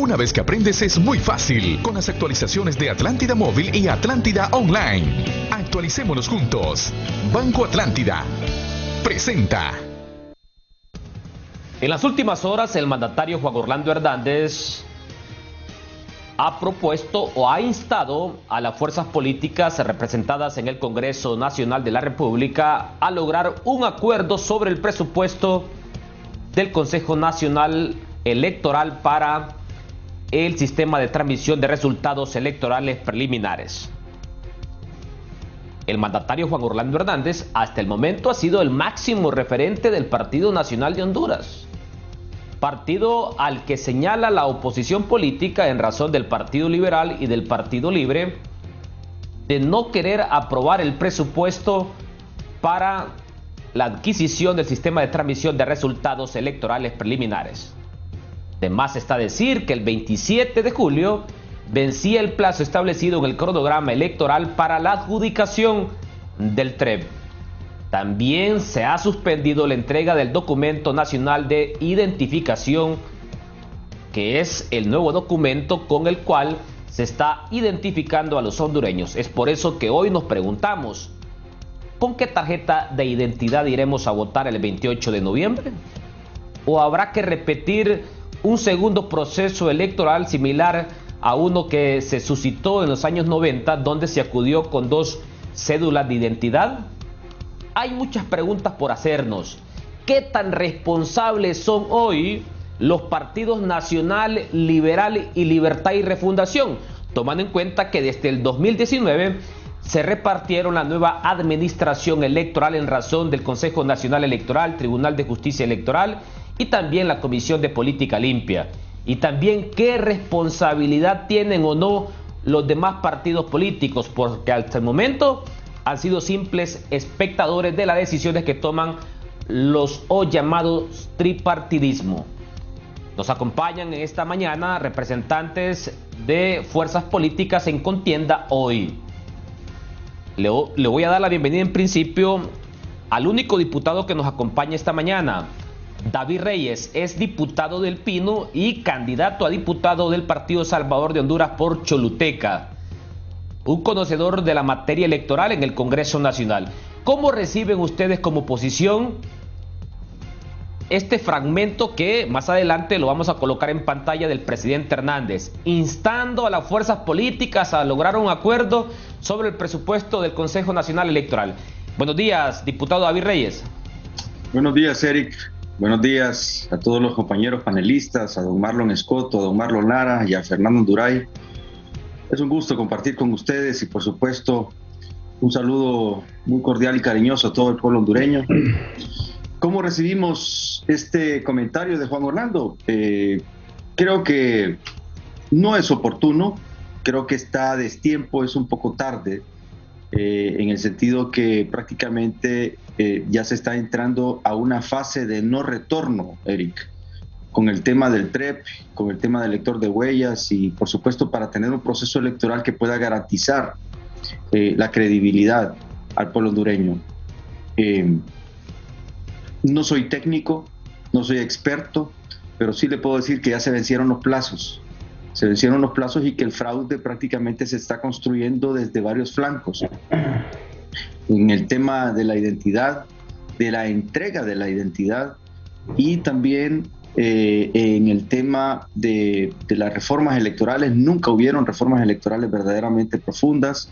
Una vez que aprendes es muy fácil con las actualizaciones de Atlántida Móvil y Atlántida Online. Actualicémonos juntos. Banco Atlántida presenta. En las últimas horas, el mandatario Juan Orlando Hernández ha propuesto o ha instado a las fuerzas políticas representadas en el Congreso Nacional de la República a lograr un acuerdo sobre el presupuesto del Consejo Nacional Electoral para el sistema de transmisión de resultados electorales preliminares. El mandatario Juan Orlando Hernández hasta el momento ha sido el máximo referente del Partido Nacional de Honduras, partido al que señala la oposición política en razón del Partido Liberal y del Partido Libre de no querer aprobar el presupuesto para la adquisición del sistema de transmisión de resultados electorales preliminares. De más está decir que el 27 de julio vencía el plazo establecido en el cronograma electoral para la adjudicación del TREP. También se ha suspendido la entrega del documento nacional de identificación, que es el nuevo documento con el cual se está identificando a los hondureños. Es por eso que hoy nos preguntamos, ¿con qué tarjeta de identidad iremos a votar el 28 de noviembre? ¿O habrá que repetir un segundo proceso electoral similar a uno que se suscitó en los años 90, donde se acudió con 2 cédulas de identidad? Hay muchas preguntas por hacernos. ¿Qué tan responsables son hoy los partidos Nacional, Liberal y Libertad y Refundación, tomando en cuenta que desde el 2019 se repartieron la nueva administración electoral en razón del Consejo Nacional Electoral, Tribunal de Justicia Electoral y también la Comisión de Política Limpia? Y también qué responsabilidad tienen o no los demás partidos políticos, porque hasta el momento han sido simples espectadores de las decisiones que toman los hoy llamados tripartidismo. Nos acompañan en esta mañana representantes de fuerzas políticas en contienda hoy. Le voy a dar la bienvenida en principio al único diputado que nos acompaña esta mañana. David Reyes es diputado del Pino y candidato a diputado del Partido Salvador de Honduras por Choluteca, un conocedor de la materia electoral en el Congreso Nacional. ¿Cómo reciben ustedes como oposición este fragmento que más adelante lo vamos a colocar en pantalla del presidente Hernández, instando a las fuerzas políticas a lograr un acuerdo sobre el presupuesto del Consejo Nacional Electoral? Buenos días, diputado David Reyes. Buenos días, Eric. Buenos días a todos los compañeros panelistas, a don Marlon Escoto, a don Marlon Lara y a Fernando Honduray. Es un gusto compartir con ustedes y, por supuesto, un saludo muy cordial y cariñoso a todo el pueblo hondureño. ¿Cómo recibimos este comentario de Juan Orlando? Creo que no es oportuno, creo que está a destiempo, es un poco tarde, en el sentido que prácticamente ya se está entrando a una fase de no retorno, Eric, con el tema del TREP, con el tema del lector de huellas y, por supuesto, para tener un proceso electoral que pueda garantizar la credibilidad al pueblo hondureño. No soy técnico, no soy experto, pero sí le puedo decir que ya se vencieron los plazos. Se vencieron los plazos y que el fraude prácticamente se está construyendo desde varios flancos. En el tema de la identidad, de la entrega de la identidad y también en el tema de las reformas electorales. Nunca hubieron reformas electorales verdaderamente profundas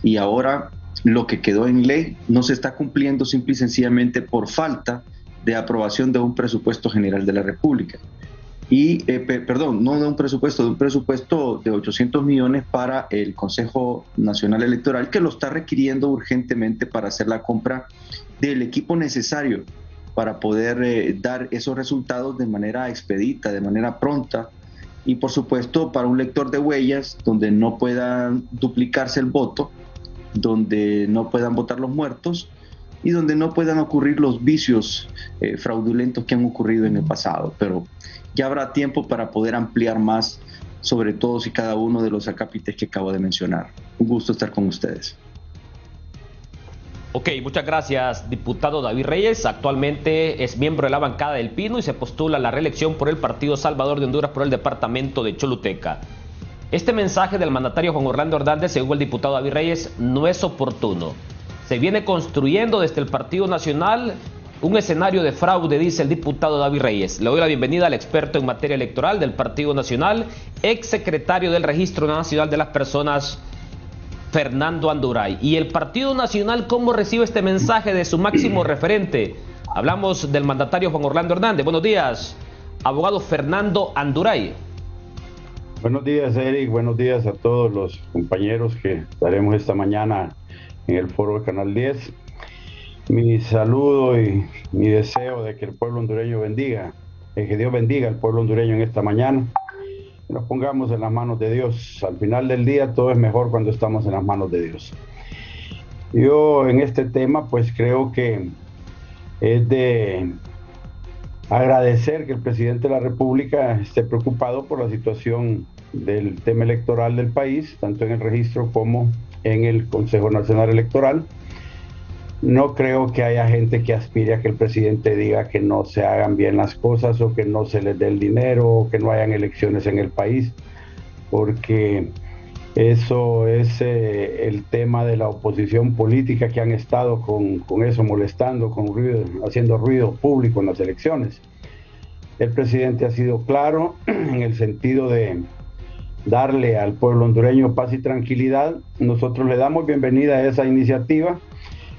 y ahora lo que quedó en ley no se está cumpliendo simple y sencillamente por falta de aprobación de un presupuesto general de la República. Y, perdón, no de un presupuesto de 800 millones para el Consejo Nacional Electoral, que lo está requiriendo urgentemente para hacer la compra del equipo necesario para poder dar esos resultados de manera expedita, de manera pronta, y por supuesto para un lector de huellas donde no puedan duplicarse el voto, donde no puedan votar los muertos y donde no puedan ocurrir los vicios fraudulentos que han ocurrido en el pasado. Pero ya habrá tiempo para poder ampliar más sobre todos y cada uno de los acápites que acabo de mencionar. Un gusto estar con ustedes. Ok, muchas gracias, diputado David Reyes. Actualmente es miembro de la bancada del Pino y se postula a la reelección por el Partido Salvador de Honduras por el departamento de Choluteca. Este mensaje del mandatario Juan Orlando Hernández, según el diputado David Reyes, no es oportuno. Se viene construyendo desde el Partido Nacional un escenario de fraude, dice el diputado David Reyes. Le doy la bienvenida al experto en materia electoral del Partido Nacional, exsecretario del Registro Nacional de las Personas, Fernando Anduray. ¿Y el Partido Nacional cómo recibe este mensaje de su máximo referente? Hablamos del mandatario Juan Orlando Hernández. Buenos días, abogado Fernando Anduray. Buenos días, Eric. Buenos días a todos los compañeros que estaremos esta mañana en el foro de Canal 10. Mi saludo y mi deseo de que el pueblo hondureño bendiga, que Dios bendiga al pueblo hondureño en esta mañana. Nos pongamos en las manos de Dios. Al final del día todo es mejor cuando estamos en las manos de Dios. Yo en este tema pues creo que es de agradecer que el presidente de la República esté preocupado por la situación del tema electoral del país, tanto en el registro como en el Consejo Nacional Electoral. No creo que haya gente que aspire a que el presidente diga que no se hagan bien las cosas o que no se les dé el dinero o que no hayan elecciones en el país, porque eso es el tema de la oposición política que han estado con eso molestando, con ruido, haciendo ruido público en las elecciones. El presidente ha sido claro en el sentido de darle al pueblo hondureño paz y tranquilidad. Nosotros le damos bienvenida a esa iniciativa.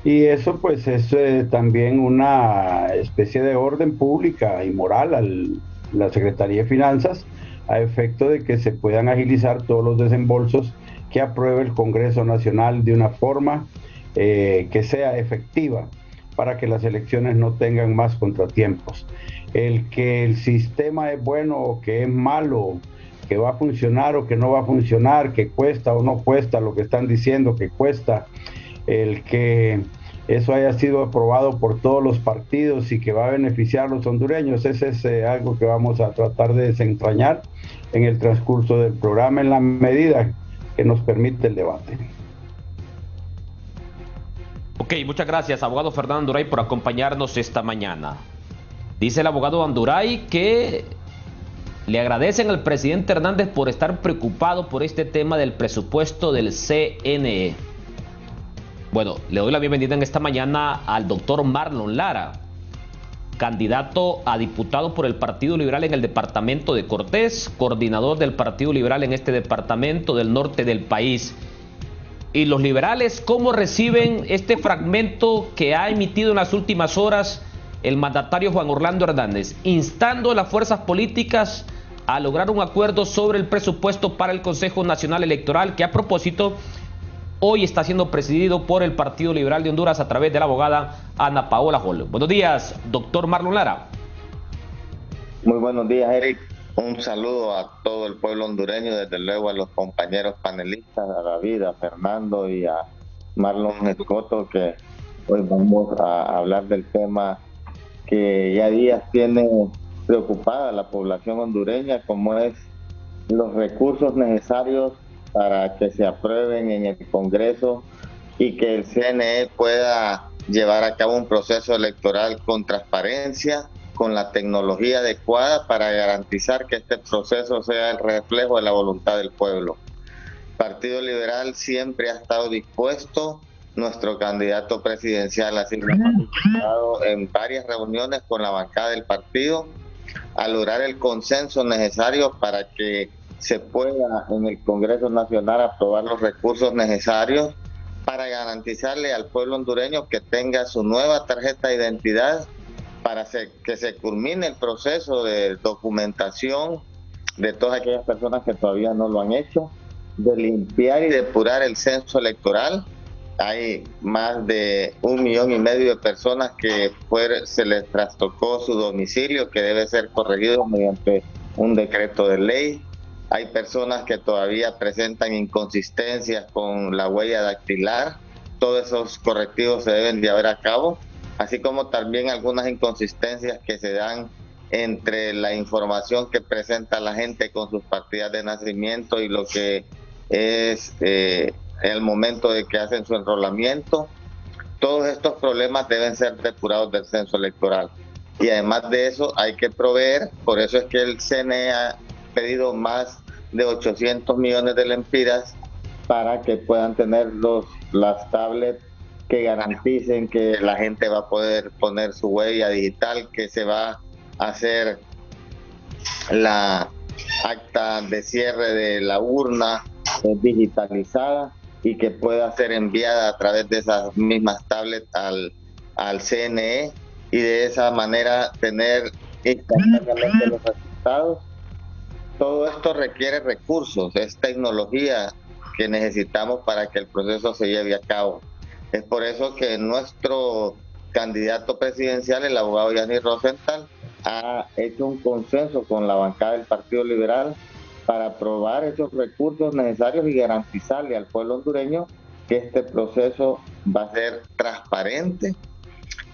Y eso pues es también una especie de orden pública y moral a la Secretaría de Finanzas a efecto de que se puedan agilizar todos los desembolsos que apruebe el Congreso Nacional de una forma que sea efectiva para que las elecciones no tengan más contratiempos. El que el sistema es bueno o que es malo, que va a funcionar o que no va a funcionar, que cuesta o no cuesta lo que están diciendo que cuesta, el que eso haya sido aprobado por todos los partidos y que va a beneficiar a los hondureños, ese es algo que vamos a tratar de desentrañar en el transcurso del programa en la medida que nos permite el debate. Ok, muchas gracias, abogado Fernando Anduray, por acompañarnos esta mañana. Dice el abogado Anduray que le agradecen al presidente Hernández por estar preocupado por este tema del presupuesto del CNE. Bueno, le doy la bienvenida en esta mañana al doctor Marlon Lara, candidato a diputado por el Partido Liberal en el departamento de Cortés, coordinador del Partido Liberal en este departamento del norte del país. Y los liberales, ¿cómo reciben este fragmento que ha emitido en las últimas horas el mandatario Juan Orlando Hernández, instando a las fuerzas políticas a lograr un acuerdo sobre el presupuesto para el Consejo Nacional Electoral, que a propósito hoy está siendo presidido por el Partido Liberal de Honduras a través de la abogada Ana Paola Hall? Buenos días, doctor Marlon Lara. Muy buenos días, Eric. Un saludo a todo el pueblo hondureño, desde luego a los compañeros panelistas, a David, a Fernando y a Marlon Escoto, que hoy vamos a hablar del tema que ya días tiene preocupada a la población hondureña, como es los recursos necesarios para que se aprueben en el Congreso y que el CNE pueda llevar a cabo un proceso electoral con transparencia, con la tecnología adecuada para garantizar que este proceso sea el reflejo de la voluntad del pueblo. El Partido Liberal siempre ha estado dispuesto, nuestro candidato presidencial ha sido participado en varias reuniones con la bancada del partido a lograr el consenso necesario para que se pueda en el Congreso Nacional aprobar los recursos necesarios para garantizarle al pueblo hondureño que tenga su nueva tarjeta de identidad, para que se culmine el proceso de documentación de todas aquellas personas que todavía no lo han hecho, de limpiar y depurar el censo electoral. Hay más de 1,5 millones de personas que se les trastocó su domicilio, que debe ser corregido mediante un decreto de ley. Hay personas que todavía presentan inconsistencias con la huella dactilar. Todos esos correctivos se deben llevar a cabo, así como también algunas inconsistencias que se dan entre la información que presenta la gente con sus partidas de nacimiento y lo que es el momento de que hacen su enrolamiento. todos estos problemas deben ser depurados del censo electoral. Y además de eso hay que proveer, por eso es que el CNE ha pedido más de 800 millones de lempiras para que puedan tener las tablets que garanticen que la gente va a poder poner su huella digital, que se va a hacer la acta de cierre de la urna digitalizada y que pueda ser enviada a través de esas mismas tablets al CNE y de esa manera tener instantáneamente los resultados. Todo esto requiere recursos, es tecnología que necesitamos para que el proceso se lleve a cabo. Es por eso que nuestro candidato presidencial, el abogado Yanni Rosenthal, ha hecho un consenso con la bancada del Partido Liberal para aprobar esos recursos necesarios y garantizarle al pueblo hondureño que este proceso va a ser transparente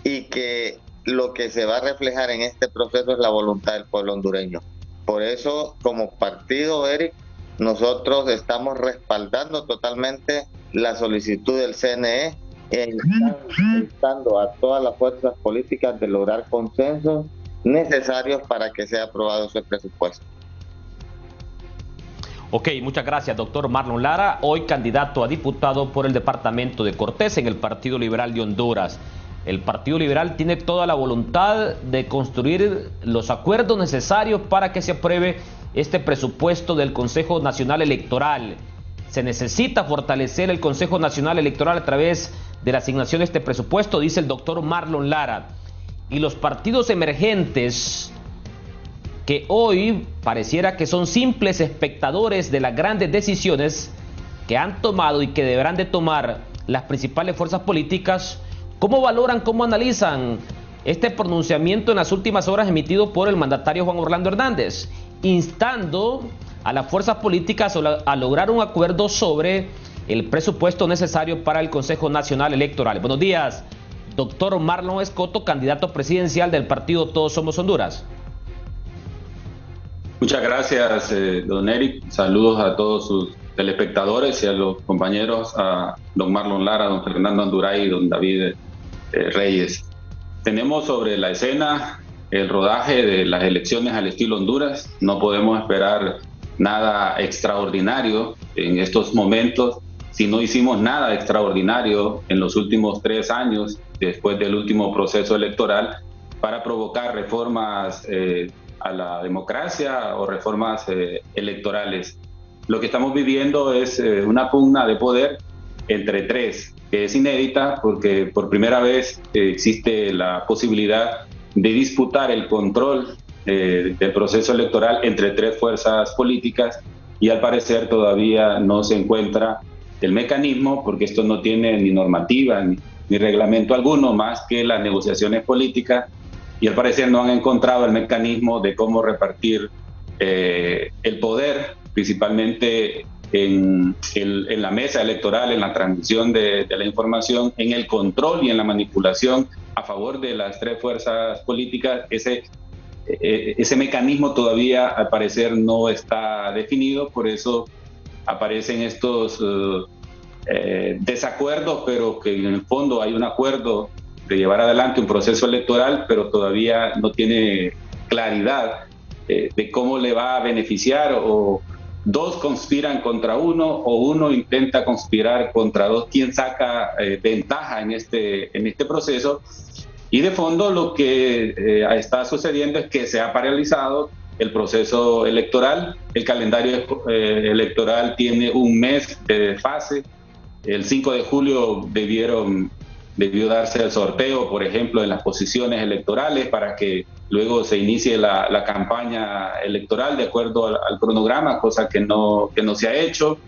y que lo que se va a reflejar en este proceso es la voluntad del pueblo hondureño. Por eso, como partido, Eric, nosotros estamos respaldando totalmente la solicitud del CNE e instando a todas las fuerzas políticas de lograr consensos necesarios para que sea aprobado ese presupuesto. Ok, muchas gracias, doctor Marlon Lara, hoy candidato a diputado por el departamento de Cortés en el Partido Liberal de Honduras. El Partido Liberal tiene toda la voluntad de construir los acuerdos necesarios para que se apruebe este presupuesto del Consejo Nacional Electoral. Se necesita fortalecer el Consejo Nacional Electoral a través de la asignación de este presupuesto, dice el doctor Marlon Lara. Y los partidos emergentes, que hoy pareciera que son simples espectadores de las grandes decisiones que han tomado y que deberán de tomar las principales fuerzas políticas, ¿cómo valoran, cómo analizan este pronunciamiento en las últimas horas emitido por el mandatario Juan Orlando Hernández, instando a las fuerzas políticas a lograr un acuerdo sobre el presupuesto necesario para el Consejo Nacional Electoral? Buenos días, doctor Marlon Escoto, candidato presidencial del partido Todos Somos Honduras. Muchas gracias, don Eric. Saludos a todos sus telespectadores y a los compañeros, a don Marlon Lara, don Fernando Anduray y don David Reyes. Tenemos sobre la escena el rodaje de las elecciones al estilo Honduras. No podemos esperar nada extraordinario en estos momentos. Si no hicimos nada extraordinario en los últimos 3 años, después del último proceso electoral, para provocar reformas a la democracia o reformas electorales. Lo que estamos viviendo es una pugna de poder entre 3, que es inédita porque por primera vez existe la posibilidad de disputar el control del proceso electoral entre 3 fuerzas políticas, y al parecer todavía no se encuentra el mecanismo, porque esto no tiene ni normativa ni reglamento alguno más que las negociaciones políticas, y al parecer no han encontrado el mecanismo de cómo repartir el poder, principalmente en la mesa electoral, en la transmisión de la información, en el control y en la manipulación a favor de las 3 fuerzas políticas. Ese mecanismo todavía al parecer no está definido, por eso aparecen estos desacuerdos, pero que en el fondo hay un acuerdo de llevar adelante un proceso electoral, pero todavía no tiene claridad de cómo le va a beneficiar, o 2 conspiran contra uno o uno intenta conspirar contra 2, quién saca ventaja en este proceso. Y de fondo lo que está sucediendo es que se ha paralizado el proceso electoral. El calendario electoral tiene un mes de desfase. El 5 de julio debió darse el sorteo, por ejemplo, en las posiciones electorales para que luego se inicie la campaña electoral de acuerdo al cronograma, cosa que no se ha hecho.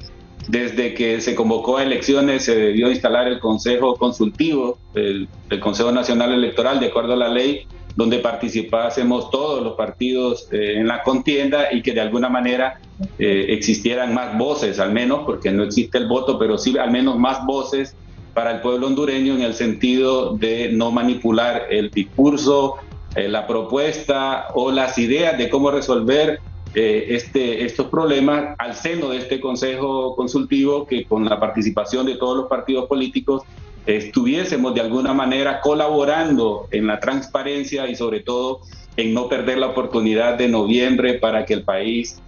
Desde que se convocó a elecciones se debió instalar el Consejo Consultivo, el Consejo Nacional Electoral, de acuerdo a la ley, donde participásemos todos los partidos en la contienda y que de alguna manera existieran más voces, al menos, porque no existe el voto, pero sí al menos más voces para el pueblo hondureño, en el sentido de no manipular el discurso, la propuesta o las ideas de cómo resolver estos problemas al seno de este Consejo Consultivo, que con la participación de todos los partidos políticos estuviésemos de alguna manera colaborando en la transparencia y sobre todo en no perder la oportunidad de noviembre para que el país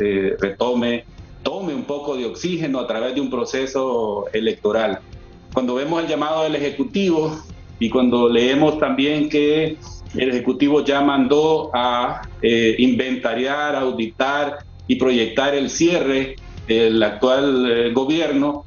tome un poco de oxígeno a través de un proceso electoral. Cuando vemos el llamado del Ejecutivo y cuando leemos también que el Ejecutivo ya mandó a inventariar, auditar y proyectar el cierre del actual gobierno,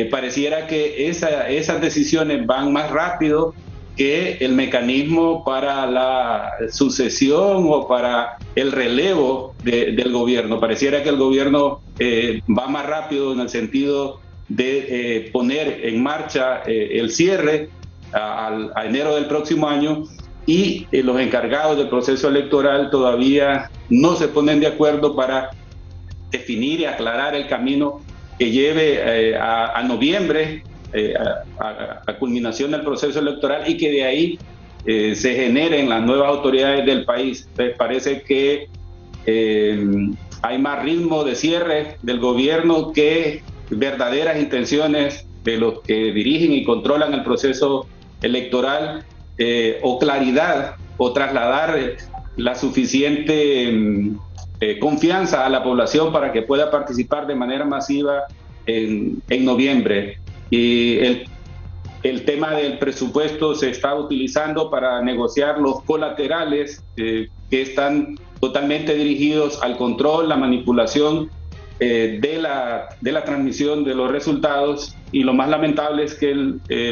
pareciera que esas decisiones van más rápido que el mecanismo para la sucesión o para el relevo del gobierno. Pareciera que el gobierno va más rápido en el sentido de poner en marcha el cierre a enero del próximo año, y los encargados del proceso electoral todavía no se ponen de acuerdo para definir y aclarar el camino que lleve a noviembre, a culminación del proceso electoral, y que de ahí se generen las nuevas autoridades del país. Entonces parece que hay más ritmo de cierre del gobierno que verdaderas intenciones de los que dirigen y controlan el proceso electoral, o claridad, o trasladar la suficiente confianza a la población para que pueda participar de manera masiva en noviembre. Y el tema del presupuesto se está utilizando para negociar los colaterales que están totalmente dirigidos al control, la manipulación de la transmisión de los resultados, y lo más lamentable es que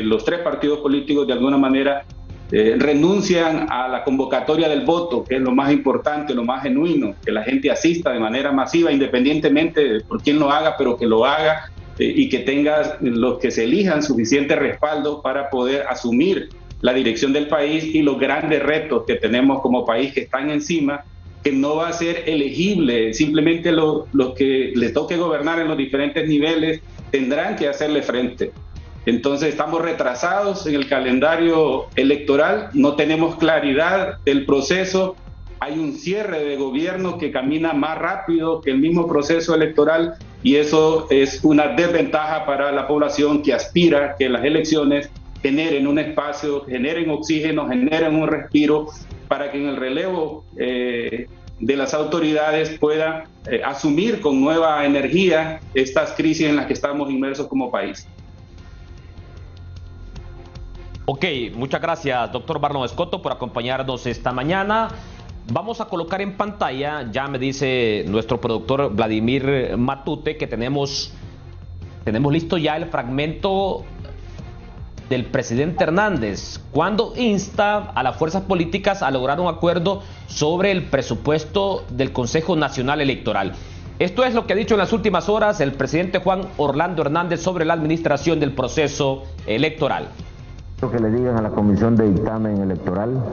los tres partidos políticos de alguna manera renuncian a la convocatoria del voto, que es lo más importante, lo más genuino, que la gente asista de manera masiva, independientemente de por quién lo haga, pero que lo haga, y que tenga los que se elijan suficiente respaldo para poder asumir la dirección del país y los grandes retos que tenemos como país que están encima, que no va a ser elegible, simplemente los que les toque gobernar en los diferentes niveles tendrán que hacerle frente. Entonces estamos retrasados en el calendario electoral, no tenemos claridad del proceso, hay un cierre de gobierno que camina más rápido que el mismo proceso electoral, y eso es una desventaja para la población que aspira que las elecciones generen un espacio, generen oxígeno, generen un respiro para que en el relevo de las autoridades pueda asumir con nueva energía estas crisis en las que estamos inmersos como país. Ok, muchas gracias, doctor Marlon Escoto, por acompañarnos esta mañana. Vamos a colocar en pantalla, ya me dice nuestro productor Vladimir Matute, que tenemos listo ya el fragmento del presidente Hernández, cuando insta a las fuerzas políticas a lograr un acuerdo sobre el presupuesto del Consejo Nacional Electoral. Esto es lo que ha dicho en las últimas horas el presidente Juan Orlando Hernández sobre la administración del proceso electoral. Que le digan a la Comisión de Dictamen Electoral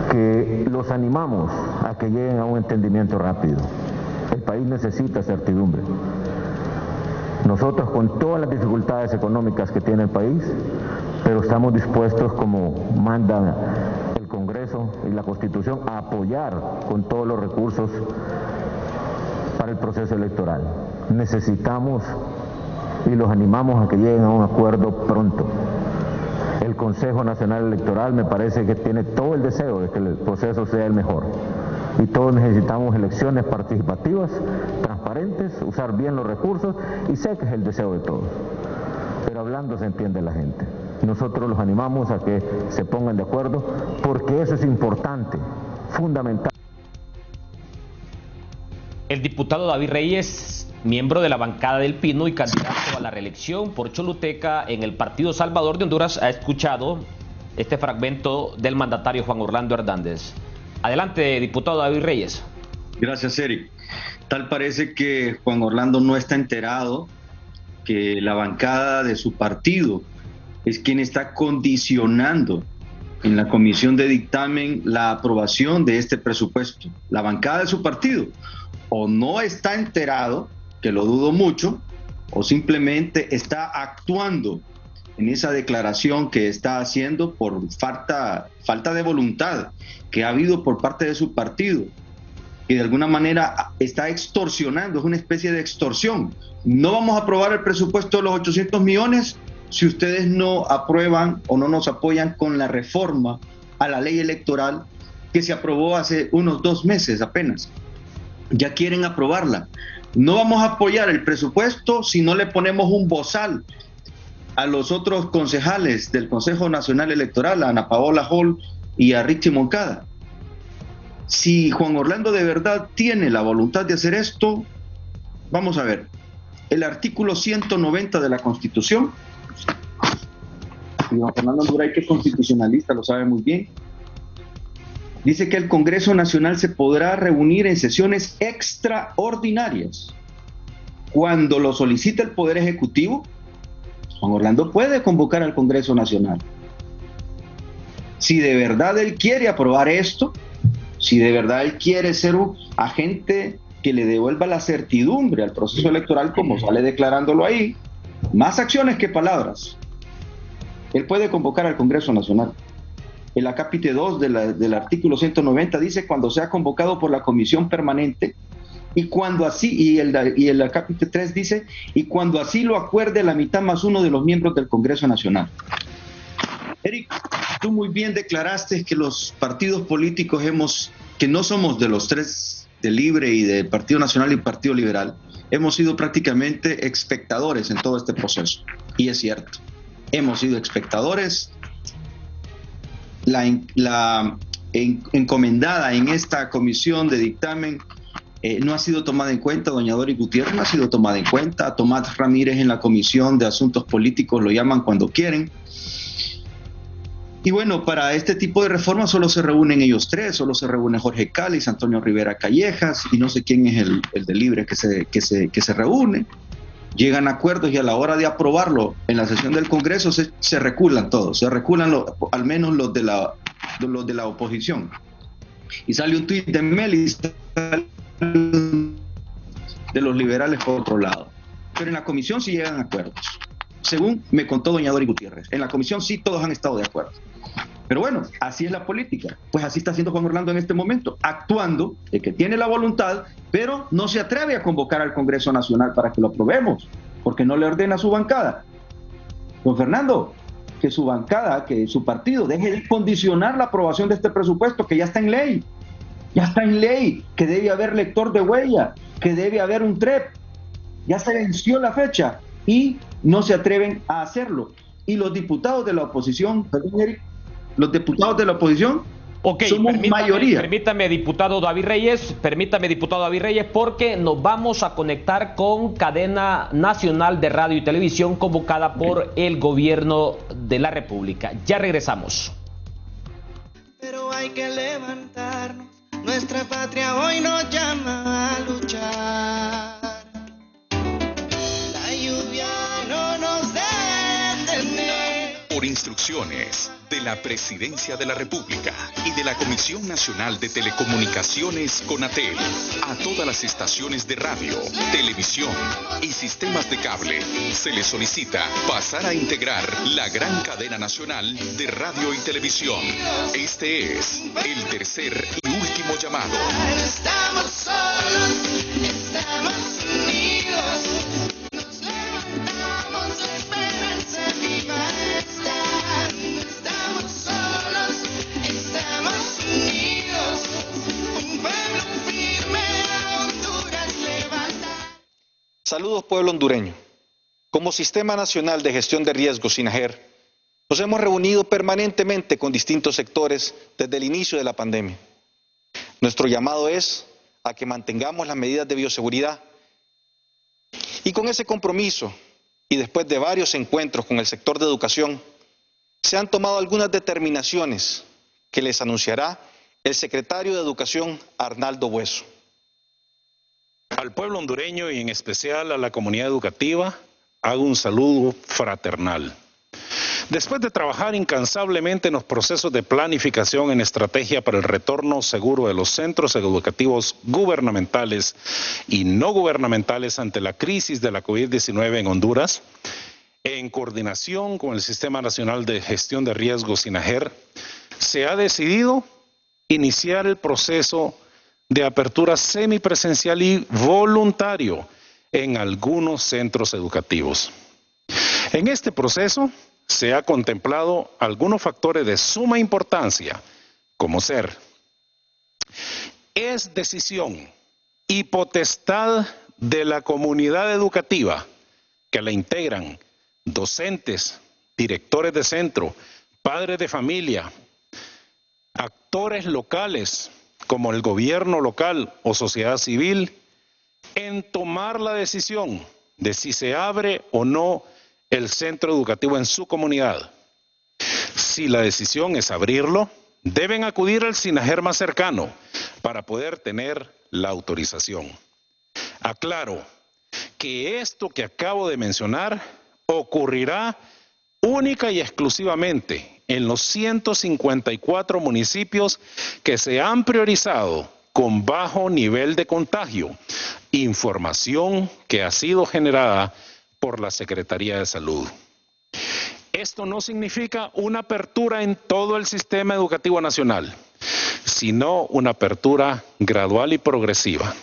que los animamos a que lleguen a un entendimiento rápido. El país necesita certidumbre. Nosotros, con todas las dificultades económicas que tiene el país, pero estamos dispuestos, como manda el Congreso y la Constitución, a apoyar con todos los recursos para el proceso electoral. Necesitamos y los animamos a que lleguen a un acuerdo pronto. El Consejo Nacional Electoral me parece que tiene todo el deseo de que el proceso sea el mejor. Y todos necesitamos elecciones participativas, transparentes, usar bien los recursos, y sé que es el deseo de todos. Pero hablando se entiende la gente. Nosotros los animamos a que se pongan de acuerdo, porque eso es importante, fundamental. El diputado David Reyes, miembro de la bancada del Pino y candidato a la reelección por Choluteca en el Partido Salvador de Honduras, ha escuchado este fragmento del mandatario Juan Orlando Hernández. Adelante, diputado David Reyes. Gracias, Eric. Tal parece que Juan Orlando no está enterado que la bancada de su partido es quien está condicionando en la comisión de dictamen la aprobación de este presupuesto. La bancada de su partido o no está enterado, que lo dudo mucho, o simplemente está actuando en esa declaración que está haciendo por falta de voluntad que ha habido por parte de su partido, y de alguna manera está extorsionando, es una especie de extorsión. No vamos a aprobar el presupuesto de los 800 millones si ustedes no aprueban o no nos apoyan con la reforma a la ley electoral que se aprobó hace unos 2 meses apenas. Ya quieren aprobarla. No vamos a apoyar el presupuesto si no le ponemos un bozal a los otros concejales del Consejo Nacional Electoral, a Ana Paola Hall y a Richie Moncada. Si Juan Orlando de verdad tiene la voluntad de hacer esto, vamos a ver, el artículo 190 de la Constitución, y Juan Fernando Anduray, que es constitucionalista, lo sabe muy bien, dice que el Congreso Nacional se podrá reunir en sesiones extraordinarias. Cuando lo solicita el Poder Ejecutivo, Juan Orlando puede convocar al Congreso Nacional. Si de verdad él quiere aprobar esto, si de verdad él quiere ser un agente que le devuelva la certidumbre al proceso electoral, como sale declarándolo ahí, más acciones que palabras, él puede convocar al Congreso Nacional. El acápite 2 del artículo 190 dice cuando sea convocado por la comisión permanente, y cuando así, y el acápite 3 dice, y cuando así lo acuerde la mitad más uno de los miembros del Congreso Nacional. Eric, tú muy bien declaraste que los partidos políticos que no somos de los tres, de Libre y de Partido Nacional y Partido Liberal, hemos sido prácticamente espectadores en todo este proceso. Y es cierto, hemos sido espectadores. La encomendada en esta comisión de dictamen no ha sido tomada en cuenta, doña Dori Gutiérrez no ha sido tomada en cuenta, a Tomás Ramírez en la Comisión de Asuntos Políticos lo llaman cuando quieren. Y bueno, para este tipo de reformas solo se reúnen ellos tres, solo se reúne Jorge Cáliz, Antonio Rivera Callejas, y no sé quién es el de Libre que se reúne. Llegan a acuerdos y a la hora de aprobarlo en la sesión del Congreso se reculan todos, se reculan al menos los de la oposición. Y sale un tuit de Meli de los liberales por otro lado. Pero en la comisión sí llegan a acuerdos, según me contó doña Dori Gutiérrez. En la comisión sí todos han estado de acuerdo. Pero bueno, así es la política. Pues así está haciendo Juan Orlando en este momento, actuando de que tiene la voluntad, pero no se atreve a convocar al Congreso Nacional para que lo aprobemos, porque no le ordena a su bancada. Don Fernando, que su bancada, que su partido deje de condicionar la aprobación de este presupuesto, que ya está en ley. Ya está en ley, que debe haber lector de huella, que debe haber un TREP. Ya se venció la fecha y no se atreven a hacerlo. Y los diputados de la oposición, perdón, Eric, los diputados de la oposición somos mayoría. Permítame, diputado David Reyes, porque nos vamos a conectar con cadena nacional de radio y televisión convocada por el gobierno de la República. Ya regresamos. Pero hay que levantarnos, nuestra patria hoy nos llama a luchar. La lluvia no nos detiene. Por instrucciones de la Presidencia de la República y de la Comisión Nacional de Telecomunicaciones CONATEL, a todas las estaciones de radio, televisión y sistemas de cable se les solicita pasar a integrar la gran cadena nacional de radio y televisión. Este es el tercer y último llamado. Estamos solos, estamos unidos, nos levantamos, la esperanza viva está. Estamos solos, estamos unidos, un pueblo firme a Honduras levanta. Saludos, pueblo hondureño. Como Sistema Nacional de Gestión de Riesgos, SINAGER, nos hemos reunido permanentemente con distintos sectores desde el inicio de la pandemia. Nuestro llamado es a que mantengamos las medidas de bioseguridad. Y con ese compromiso, y después de varios encuentros con el sector de educación, se han tomado algunas determinaciones que les anunciará el secretario de Educación, Arnaldo Bueso. Al pueblo hondureño y en especial a la comunidad educativa, hago un saludo fraternal. Después de trabajar incansablemente en los procesos de planificación en estrategia para el retorno seguro de los centros educativos gubernamentales y no gubernamentales ante la crisis de la COVID-19 en Honduras, en coordinación con el Sistema Nacional de Gestión de Riesgos, SINAGER, se ha decidido iniciar el proceso de apertura semipresencial y voluntario en algunos centros educativos. En este proceso se ha contemplado algunos factores de suma importancia, como ser: es decisión y potestad de la comunidad educativa que la integran docentes, directores de centro, padres de familia, actores locales como el gobierno local o sociedad civil, en tomar la decisión de si se abre o no el centro educativo en su comunidad. Si la decisión es abrirlo, deben acudir al SINAJER más cercano para poder tener la autorización. Aclaro que esto que acabo de mencionar ocurrirá única y exclusivamente en los 154 municipios que se han priorizado con bajo nivel de contagio, información que ha sido generada por la Secretaría de Salud. Esto no significa una apertura en todo el sistema educativo nacional, sino una apertura gradual y progresiva.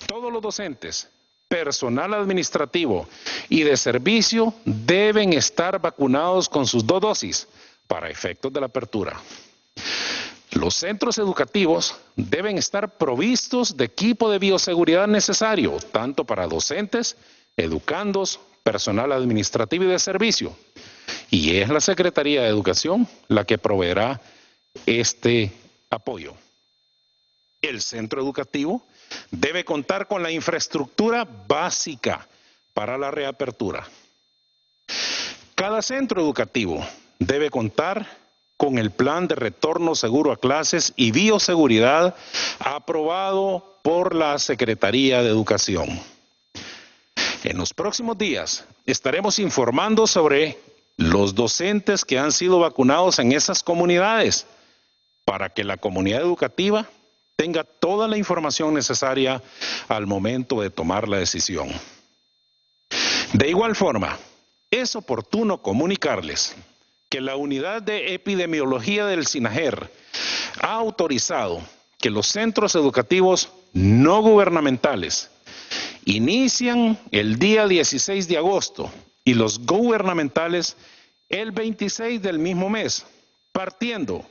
Todos los docentes, personal administrativo y de servicio deben estar vacunados con sus 2 dosis para efectos de la apertura. Los centros educativos deben estar provistos de equipo de bioseguridad necesario, tanto para docentes, educandos, personal administrativo y de servicio. Y es la Secretaría de Educación la que proveerá este apoyo. El centro educativo debe contar con la infraestructura básica para la reapertura. Cada centro educativo debe contar con el plan de retorno seguro a clases y bioseguridad aprobado por la Secretaría de Educación. En los próximos días estaremos informando sobre los docentes que han sido vacunados en esas comunidades para que la comunidad educativa tenga toda la información necesaria al momento de tomar la decisión. De igual forma, es oportuno comunicarles que la unidad de epidemiología del SINAJER ha autorizado que los centros educativos no gubernamentales inician el día 16 de agosto y los gubernamentales el 26 del mismo mes, partiendo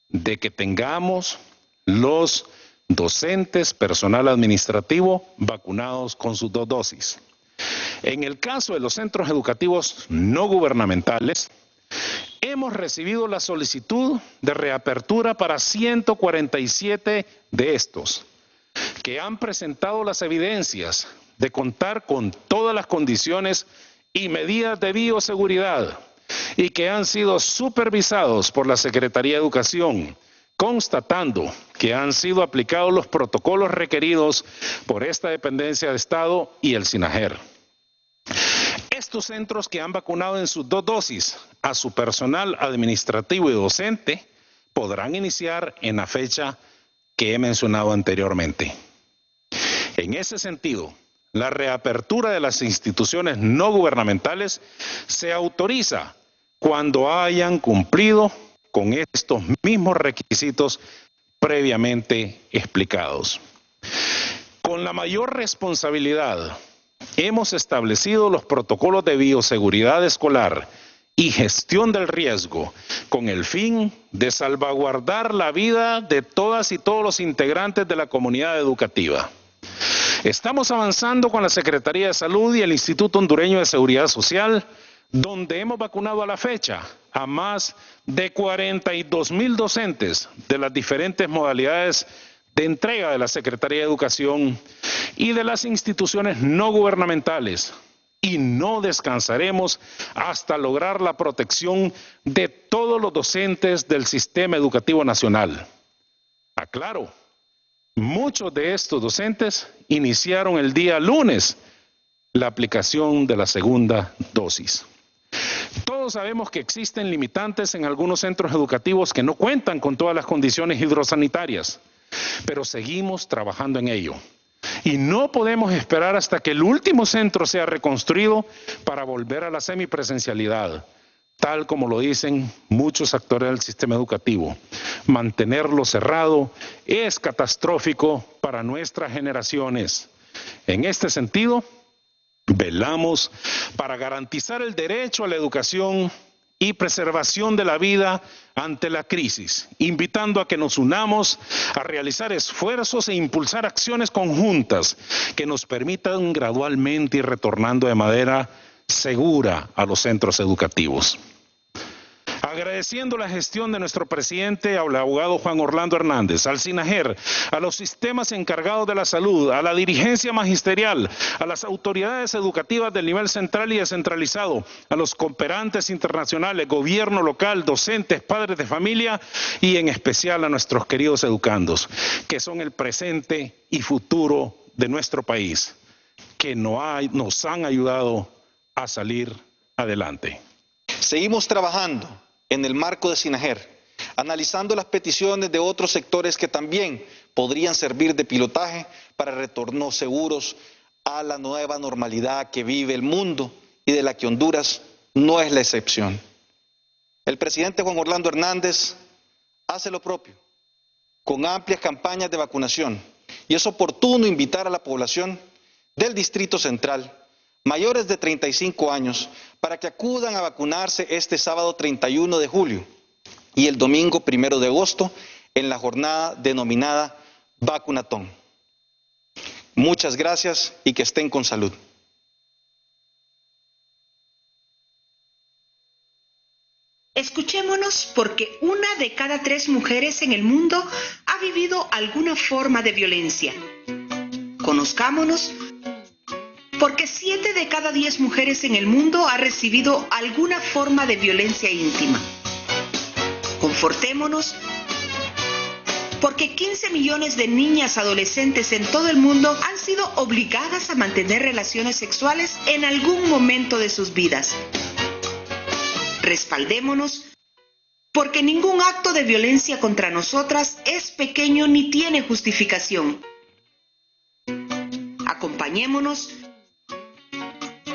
de que tengamos los docentes, personal administrativo vacunados con sus 2 dosis. En el caso de los centros educativos no gubernamentales, hemos recibido la solicitud de reapertura para 147 de estos, que han presentado las evidencias de contar con todas las condiciones y medidas de bioseguridad y que han sido supervisados por la Secretaría de Educación, constatando que han sido aplicados los protocolos requeridos por esta dependencia de Estado y el SINAJER. Estos centros que han vacunado en sus 2 dosis a su personal administrativo y docente podrán iniciar en la fecha que he mencionado anteriormente. En ese sentido, la reapertura de las instituciones no gubernamentales se autoriza cuando hayan cumplido con estos mismos requisitos previamente explicados. Con la mayor responsabilidad, hemos establecido los protocolos de bioseguridad escolar y gestión del riesgo con el fin de salvaguardar la vida de todas y todos los integrantes de la comunidad educativa. Estamos avanzando con la Secretaría de Salud y el Instituto Hondureño de Seguridad Social, donde hemos vacunado a la fecha a más de 42,000 docentes de las diferentes modalidades de entrega de la Secretaría de Educación y de las instituciones no gubernamentales, y no descansaremos hasta lograr la protección de todos los docentes del sistema educativo nacional. Aclaro, muchos de estos docentes iniciaron el día lunes la aplicación de la segunda dosis. Todos sabemos que existen limitantes en algunos centros educativos que no cuentan con todas las condiciones hidrosanitarias, pero seguimos trabajando en ello. Y no podemos esperar hasta que el último centro sea reconstruido para volver a la semipresencialidad, tal como lo dicen muchos actores del sistema educativo. Mantenerlo cerrado es catastrófico para nuestras generaciones. En este sentido, Velamos para garantizar el derecho a la educación y preservación de la vida ante la crisis, invitando a que nos unamos a realizar esfuerzos e impulsar acciones conjuntas que nos permitan gradualmente ir retornando de manera segura a los centros educativos. Agradeciendo la gestión de nuestro presidente, al abogado Juan Orlando Hernández, al SINAJER, a los sistemas encargados de la salud, a la dirigencia magisterial, a las autoridades educativas del nivel central y descentralizado, a los cooperantes internacionales, gobierno local, docentes, padres de familia y en especial a nuestros queridos educandos, que son el presente y futuro de nuestro país, que nos han ayudado a salir adelante. Seguimos trabajando en el marco de SINAJER, analizando las peticiones de otros sectores que también podrían servir de pilotaje para retornos seguros a la nueva normalidad que vive el mundo y de la que Honduras no es la excepción. El presidente Juan Orlando Hernández hace lo propio, con amplias campañas de vacunación, y es oportuno invitar a la población del Distrito Central, mayores de 35 años, para que acudan a vacunarse este sábado 31 de julio y el domingo 1 de agosto en la jornada denominada Vacunatón. Muchas gracias y que estén con salud. Escuchémonos, porque 1 de cada 3 mujeres en el mundo ha vivido alguna forma de violencia. Conozcámonos, porque 7 de cada 10 mujeres en el mundo ha recibido alguna forma de violencia íntima. Confortémonos, porque 15 millones de niñas adolescentes en todo el mundo han sido obligadas a mantener relaciones sexuales en algún momento de sus vidas. Respaldémonos, porque ningún acto de violencia contra nosotras es pequeño ni tiene justificación. Acompañémonos,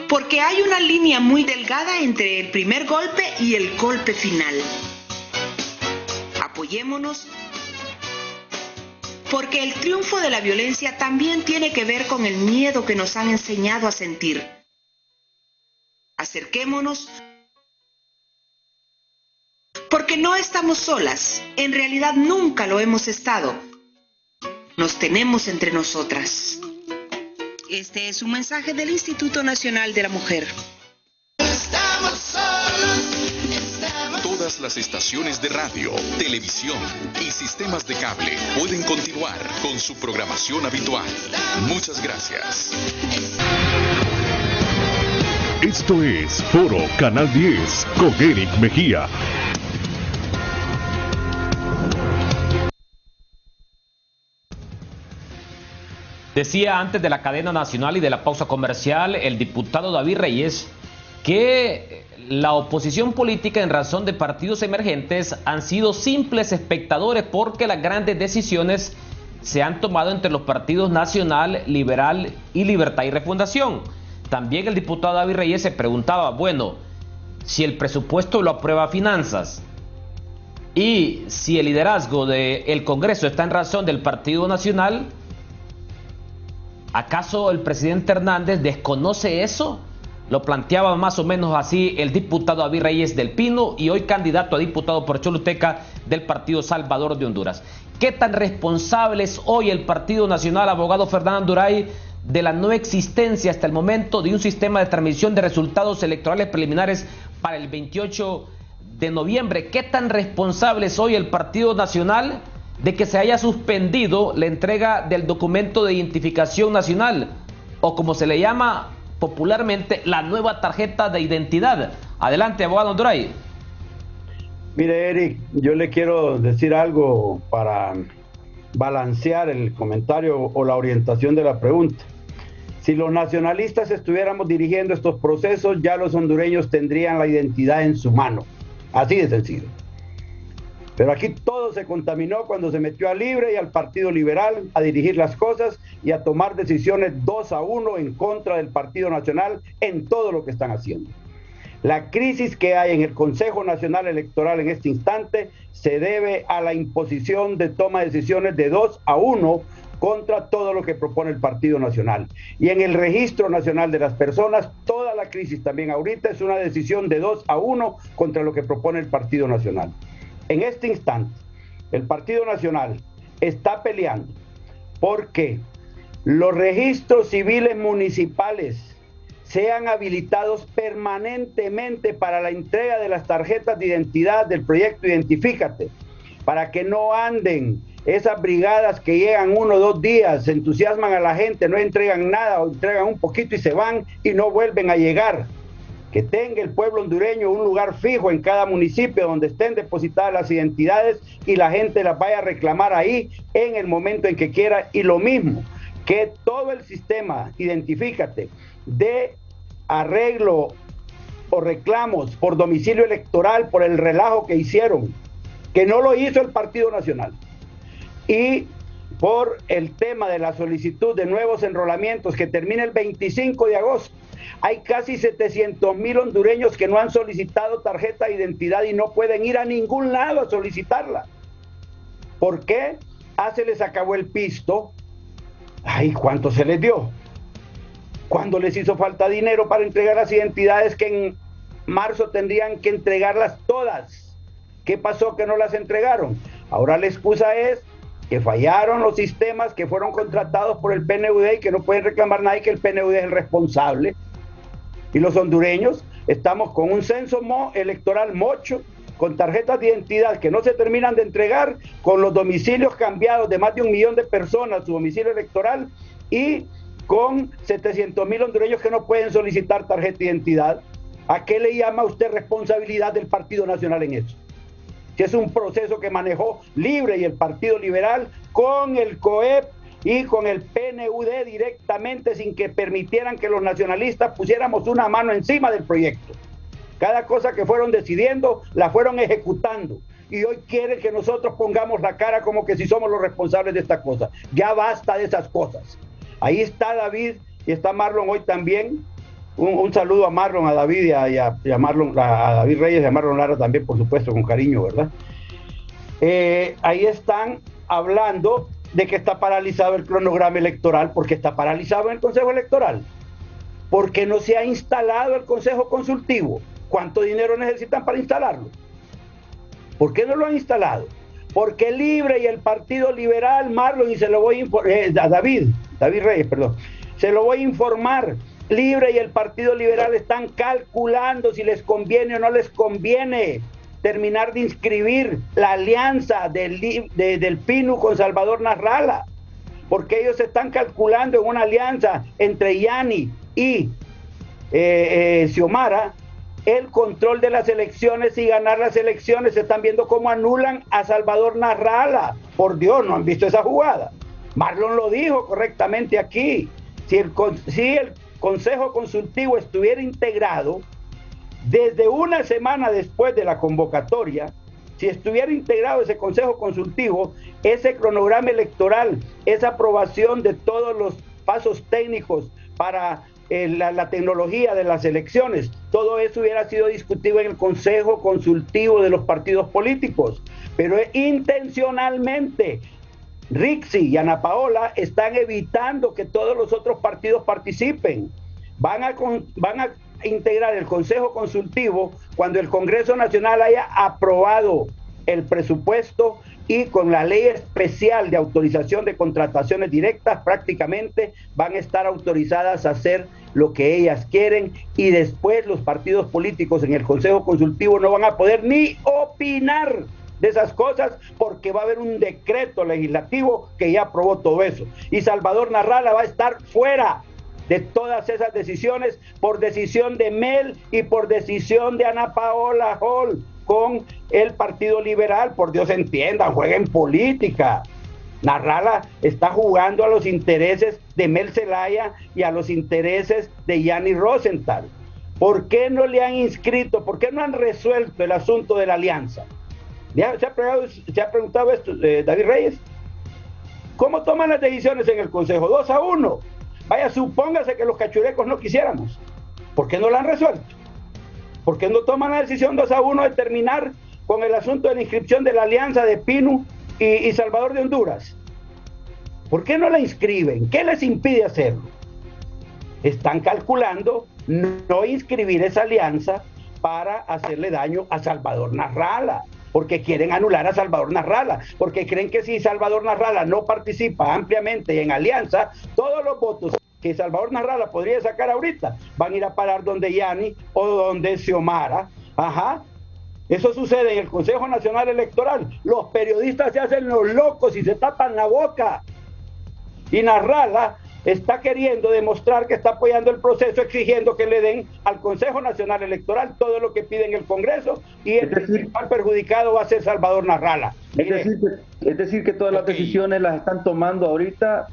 porque hay una línea muy delgada entre el primer golpe y el golpe final. Apoyémonos, porque el triunfo de la violencia también tiene que ver con el miedo que nos han enseñado a sentir. Acerquémonos, porque no estamos solas, en realidad nunca lo hemos estado. Nos tenemos entre nosotras. Este es un mensaje del Instituto Nacional de la Mujer. Todas las estaciones de radio, televisión y sistemas de cable pueden continuar con su programación habitual. Muchas gracias. Esto es Foro Canal 10 con Eric Mejía. Decía antes de la cadena nacional y de la pausa comercial el diputado David Reyes que la oposición política en razón de partidos emergentes han sido simples espectadores porque las grandes decisiones se han tomado entre los partidos Nacional, Liberal y Libertad y Refundación. También el diputado David Reyes se preguntaba, bueno, si el presupuesto lo aprueba Finanzas y si el liderazgo del Congreso está en razón del Partido Nacional, ¿acaso el presidente Hernández desconoce eso? Lo planteaba más o menos así el diputado David Reyes del Pino y hoy candidato a diputado por Choluteca del Partido Salvador de Honduras. ¿Qué tan responsable es hoy el Partido Nacional, abogado Fernando Anduray, de la no existencia hasta el momento de un sistema de transmisión de resultados electorales preliminares para el 28 de noviembre? ¿Qué tan responsable es hoy el Partido Nacional de que se haya suspendido la entrega del documento de identificación nacional, o como se le llama popularmente, la nueva tarjeta de identidad? Adelante, abogado Anduray. Mire, Eric, yo le quiero decir algo para balancear el comentario o la orientación de la pregunta. Si los nacionalistas estuviéramos dirigiendo estos procesos, ya los hondureños tendrían la identidad en su mano. Así de sencillo. Pero aquí todo se contaminó cuando se metió a Libre y al Partido Liberal a dirigir las cosas y a tomar decisiones 2-1 en contra del Partido Nacional en todo lo que están haciendo. La crisis que hay en el Consejo Nacional Electoral en este instante se debe a la imposición de toma de decisiones de 2-1 contra todo lo que propone el Partido Nacional. Y en el Registro Nacional de las Personas, toda la crisis también ahorita es una decisión de 2-1 contra lo que propone el Partido Nacional. En este instante, el Partido Nacional está peleando porque los registros civiles municipales sean habilitados permanentemente para la entrega de las tarjetas de identidad del proyecto Identifícate, para que no anden esas brigadas que llegan 1 o 2 días, se entusiasman a la gente, no entregan nada o entregan un poquito y se van y no vuelven a llegar. Que tenga el pueblo hondureño un lugar fijo en cada municipio donde estén depositadas las identidades y la gente las vaya a reclamar ahí en el momento en que quiera. Y lo mismo, que todo el sistema Identifícate de arreglo o reclamos por domicilio electoral, por el relajo que hicieron, que no lo hizo el Partido Nacional, y por el tema de la solicitud de nuevos enrolamientos que termina el 25 de agosto. Hay casi 700,000 hondureños que no han solicitado tarjeta de identidad y no pueden ir a ningún lado a solicitarla. ¿Por qué? Se les acabó el pisto. Ay, ¿cuánto se les dio? Cuando les hizo falta dinero para entregar las identidades que en marzo tendrían que entregarlas todas. ¿Qué pasó que no las entregaron? Ahora la excusa es que fallaron los sistemas que fueron contratados por el PNUD y que no pueden reclamar nada y que el PNUD es el responsable. Y los hondureños estamos con un censo electoral mocho, con tarjetas de identidad que no se terminan de entregar, con los domicilios cambiados de más de 1 millón de personas, su domicilio electoral, y con 700,000 hondureños que no pueden solicitar tarjeta de identidad. ¿A qué le llama usted responsabilidad del Partido Nacional en eso? Si es un proceso que manejó Libre y el Partido Liberal con el COEP y con el PNUD directamente, sin que permitieran que los nacionalistas pusiéramos una mano encima del proyecto. Cada cosa que fueron decidiendo, la fueron ejecutando. Y hoy quieren que nosotros pongamos la cara como que si somos los responsables de esta cosa. Ya basta de esas cosas. Ahí está David y está Marlon hoy también. Un saludo a Marlon, a David y a Marlon, a David Reyes y a Marlon Lara también, por supuesto, con cariño, ¿verdad? Ahí están hablando de que está paralizado el cronograma electoral. Porque está paralizado en el Consejo Electoral, porque no se ha instalado el Consejo Consultivo. ¿Cuánto dinero necesitan para instalarlo? ¿Por qué no lo han instalado? Porque Libre y el Partido Liberal, Marlon, y se lo voy a David Reyes, perdón, se lo voy a informar. Libre y el Partido Liberal están calculando si les conviene o no les conviene terminar de inscribir la alianza del PINU con Salvador Nasralla, porque ellos están calculando en una alianza entre Yani y Xiomara el control de las elecciones y ganar las elecciones. Están viendo cómo anulan a Salvador Nasralla. Por Dios, ¿no han visto esa jugada? Marlon lo dijo correctamente aquí. Si el Consejo Consultivo estuviera integrado desde una semana después de la convocatoria, si estuviera integrado ese Consejo Consultivo, ese cronograma electoral, esa aprobación de todos los pasos técnicos para la tecnología de las elecciones, todo eso hubiera sido discutido en el Consejo Consultivo de los partidos políticos. Pero intencionalmente Rixi y Ana Paola están evitando que todos los otros partidos participen. Van a integrar el Consejo Consultivo cuando el Congreso Nacional haya aprobado el presupuesto y con la ley especial de autorización de contrataciones directas. Prácticamente van a estar autorizadas a hacer lo que ellas quieren, y después los partidos políticos en el Consejo Consultivo no van a poder ni opinar de esas cosas, porque va a haber un decreto legislativo que ya aprobó todo eso, y Salvador Nasralla va a estar fuera de todas esas decisiones, por decisión de Mel y por decisión de Ana Paola Hall con el Partido Liberal. Por Dios, entiendan, jueguen política. Nasralla está jugando a los intereses de Mel Zelaya y a los intereses de Yani Rosenthal. ¿Por qué no le han inscrito? ¿Por qué no han resuelto el asunto de la alianza? ¿Se ha preguntado esto, David Reyes? ¿Cómo toman las decisiones en el Consejo? 2-1. Vaya, supóngase que los cachurecos no quisiéramos. ¿Por qué no la han resuelto? ¿Por qué no toman la decisión 2-1 de terminar con el asunto de la inscripción de la alianza de PINU y Salvador de Honduras? ¿Por qué no la inscriben? ¿Qué les impide hacerlo? Están calculando no inscribir esa alianza para hacerle daño a Salvador Narrala, porque quieren anular a Salvador Narrala, porque creen que si Salvador Narrala no participa ampliamente en alianza, todos los votos que Salvador Narrala podría sacar ahorita van a ir a parar donde Yani o donde Xiomara. Ajá. Eso sucede en el Consejo Nacional Electoral. Los periodistas se hacen los locos y se tapan la boca. Y Narrala está queriendo demostrar que está apoyando el proceso, exigiendo que le den al Consejo Nacional Electoral todo lo que pide en el Congreso, y el principal perjudicado va a ser Salvador Narrala. Es decir, que todas las decisiones las están tomando ahorita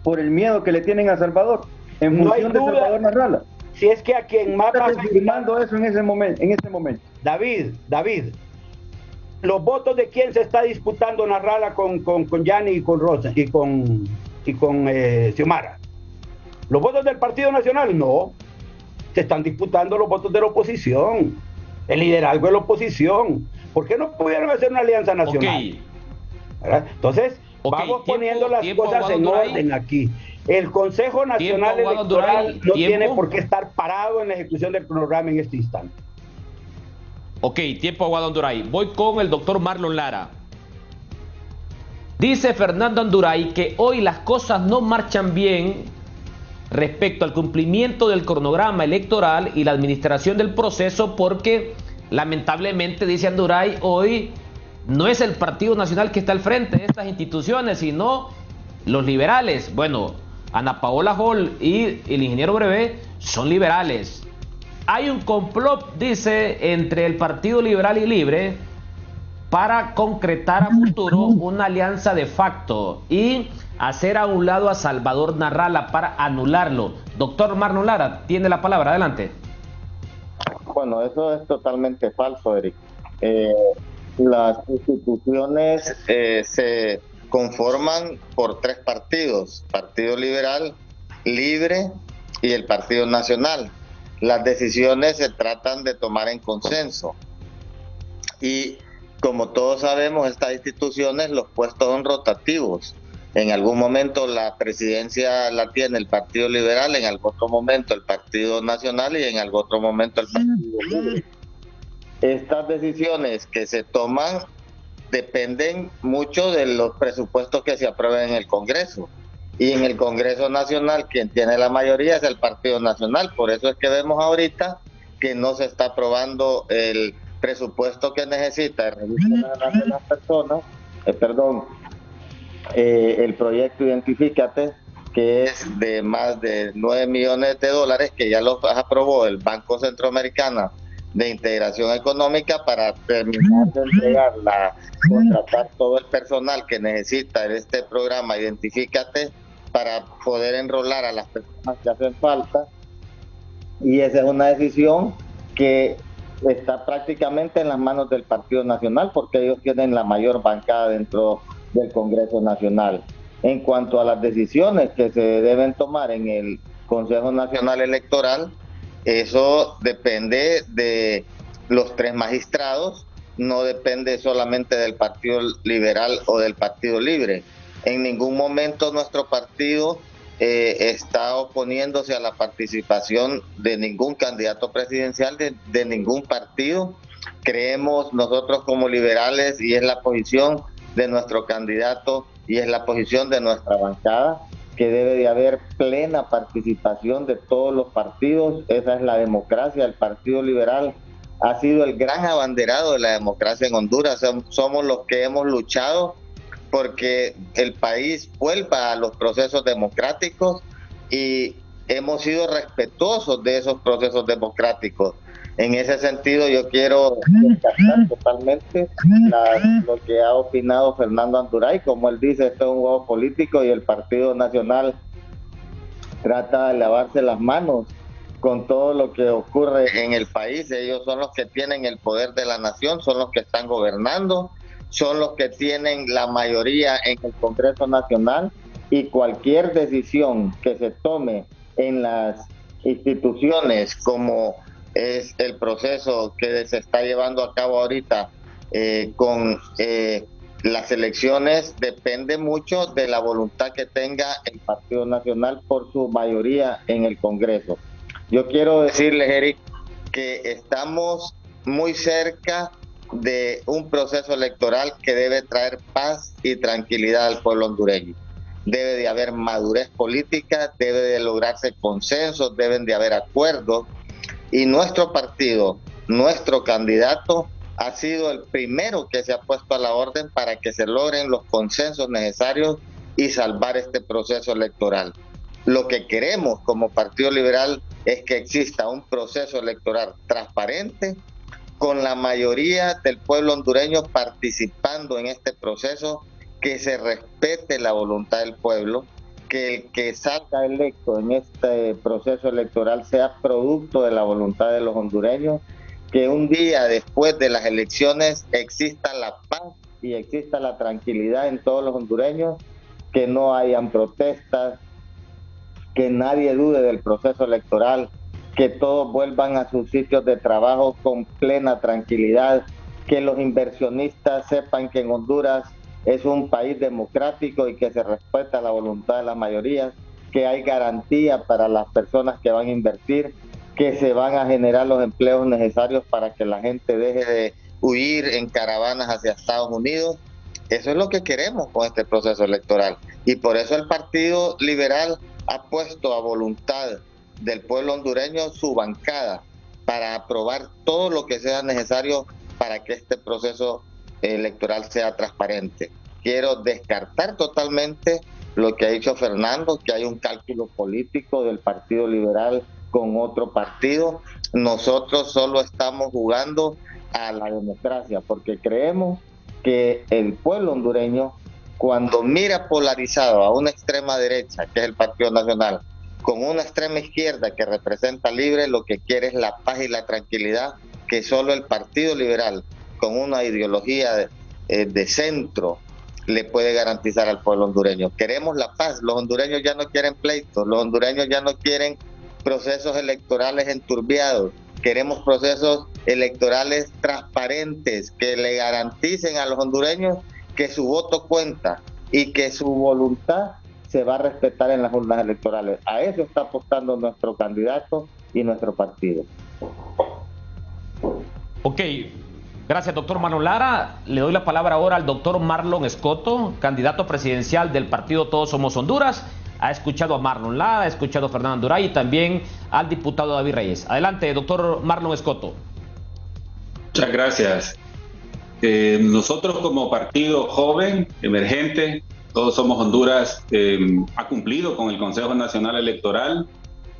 por el miedo que le tienen a Salvador, en función de Salvador Narrala. Si es que a quien más está confirmando eso en ese momento, David, los votos de quién se está disputando Narrala con Yani y con Rosa y con Xiomara. ¿Los votos del Partido Nacional? No. Se están disputando los votos de la oposición, el liderazgo de la oposición. ¿Por qué no pudieron hacer una alianza nacional? Entonces, vamos poniendo las cosas en orden aquí. El Consejo Nacional Electoral no tiene por qué estar parado en la ejecución del programa en este instante. Ok, tiempo, Aguado Anduray. Voy con el doctor Marlon Lara. Dice Fernando Anduray que hoy las cosas no marchan bien respecto al cumplimiento del cronograma electoral y la administración del proceso, porque lamentablemente, dice Anduray, hoy no es el Partido Nacional que está al frente de estas instituciones, sino los liberales. Bueno, Ana Paola Hall y el ingeniero Brevé son liberales. Hay un complot, dice, entre el Partido Liberal y Libre para concretar a futuro una alianza de facto y hacer a un lado a Salvador Narrala para anularlo. Doctor Marlon Lara, tiene la palabra, adelante. Bueno, eso es totalmente falso, Eric. Las instituciones se conforman por tres partidos: Partido Liberal, Libre y el Partido Nacional. Las decisiones se tratan de tomar en consenso. Y como todos sabemos, estas instituciones, los puestos son rotativos. En algún momento la presidencia la tiene el Partido Liberal, en algún otro momento el Partido Nacional y en algún otro momento el Partido Libre. Estas decisiones que se toman dependen mucho de los presupuestos que se aprueben en el Congreso. Y en el Congreso Nacional quien tiene la mayoría es el Partido Nacional. Por eso es que vemos ahorita que no se está aprobando el presupuesto que necesita el Registro Nacional de las Personas, el proyecto Identifícate, que es de más de 9 millones de dólares, que ya los aprobó el Banco Centroamericano de Integración Económica, para terminar de contratar todo el personal que necesita en este programa Identifícate para poder enrolar a las personas que hacen falta. Y esa es una decisión que está prácticamente en las manos del Partido Nacional, porque ellos tienen la mayor bancada dentro del Congreso Nacional. En cuanto a las decisiones que se deben tomar en el Consejo Nacional Electoral, eso depende de los tres magistrados, no depende solamente del Partido Liberal o del Partido Libre. En ningún momento nuestro partido está oponiéndose a la participación de ningún candidato presidencial de ningún partido. Creemos nosotros como liberales, y es la posición de nuestro candidato y es la posición de nuestra bancada, que debe de haber plena participación de todos los partidos. Esa es la democracia. El Partido Liberal ha sido el gran abanderado de la democracia en Honduras. Somos los que hemos luchado porque el país vuelva a los procesos democráticos y hemos sido respetuosos de esos procesos democráticos. En ese sentido, yo quiero descartar totalmente lo que ha opinado Fernando Anduray. Como él dice, esto es un juego político y el Partido Nacional trata de lavarse las manos con todo lo que ocurre en el país. Ellos son los que tienen el poder de la nación, son los que están gobernando, son los que tienen la mayoría en el Congreso Nacional, y cualquier decisión que se tome en las instituciones, como es el proceso que se está llevando a cabo ahorita con las elecciones dependen mucho de la voluntad que tenga el Partido Nacional por su mayoría en el Congreso. Yo quiero decirles, Eric, que estamos muy cerca de un proceso electoral que debe traer paz y tranquilidad al pueblo hondureño. Debe de haber madurez política, debe de lograrse consensos, deben de haber acuerdos, y nuestro partido, nuestro candidato, ha sido el primero que se ha puesto a la orden para que se logren los consensos necesarios y salvar este proceso electoral. Lo que queremos como Partido Liberal es que exista un proceso electoral transparente, con la mayoría del pueblo hondureño participando en este proceso, que se respete la voluntad del pueblo, que el que salga electo en este proceso electoral sea producto de la voluntad de los hondureños, que un día después de las elecciones exista la paz y exista la tranquilidad en todos los hondureños, que no hayan protestas, que nadie dude del proceso electoral, que todos vuelvan a sus sitios de trabajo con plena tranquilidad, que los inversionistas sepan que en Honduras es un país democrático y que se respeta la voluntad de la mayoría, que hay garantía para las personas que van a invertir, que se van a generar los empleos necesarios para que la gente deje de huir en caravanas hacia Estados Unidos. Eso es lo que queremos con este proceso electoral, y por eso el Partido Liberal ha puesto a voluntad del pueblo hondureño su bancada para aprobar todo lo que sea necesario para que este proceso electoral sea transparente. Quiero descartar totalmente lo que ha dicho Fernando, que hay un cálculo político del Partido Liberal con otro partido. Nosotros solo estamos jugando a la democracia, porque creemos que el pueblo hondureño, cuando mira polarizado a una extrema derecha, que es el Partido Nacional, con una extrema izquierda que representa Libre, lo que quiere es la paz y la tranquilidad que solo el Partido Liberal, con una ideología de centro, le puede garantizar al pueblo hondureño. Queremos la paz. Los hondureños ya no quieren pleitos, los hondureños ya no quieren procesos electorales enturbiados. Queremos procesos electorales transparentes que le garanticen a los hondureños que su voto cuenta y que su voluntad se va a respetar en las urnas electorales. A eso está apostando nuestro candidato y nuestro partido. Ok, gracias, doctor Marlon Lara. Le doy la palabra ahora al doctor Marlon Escoto, candidato presidencial del partido Todos Somos Honduras. Ha escuchado a Marlon Lara, ha escuchado a Fernando Anduray y también al diputado David Reyes. Adelante, doctor Marlon Escoto. Muchas gracias. Nosotros como partido joven, emergente, Todos Somos Honduras, ha cumplido con el Consejo Nacional Electoral.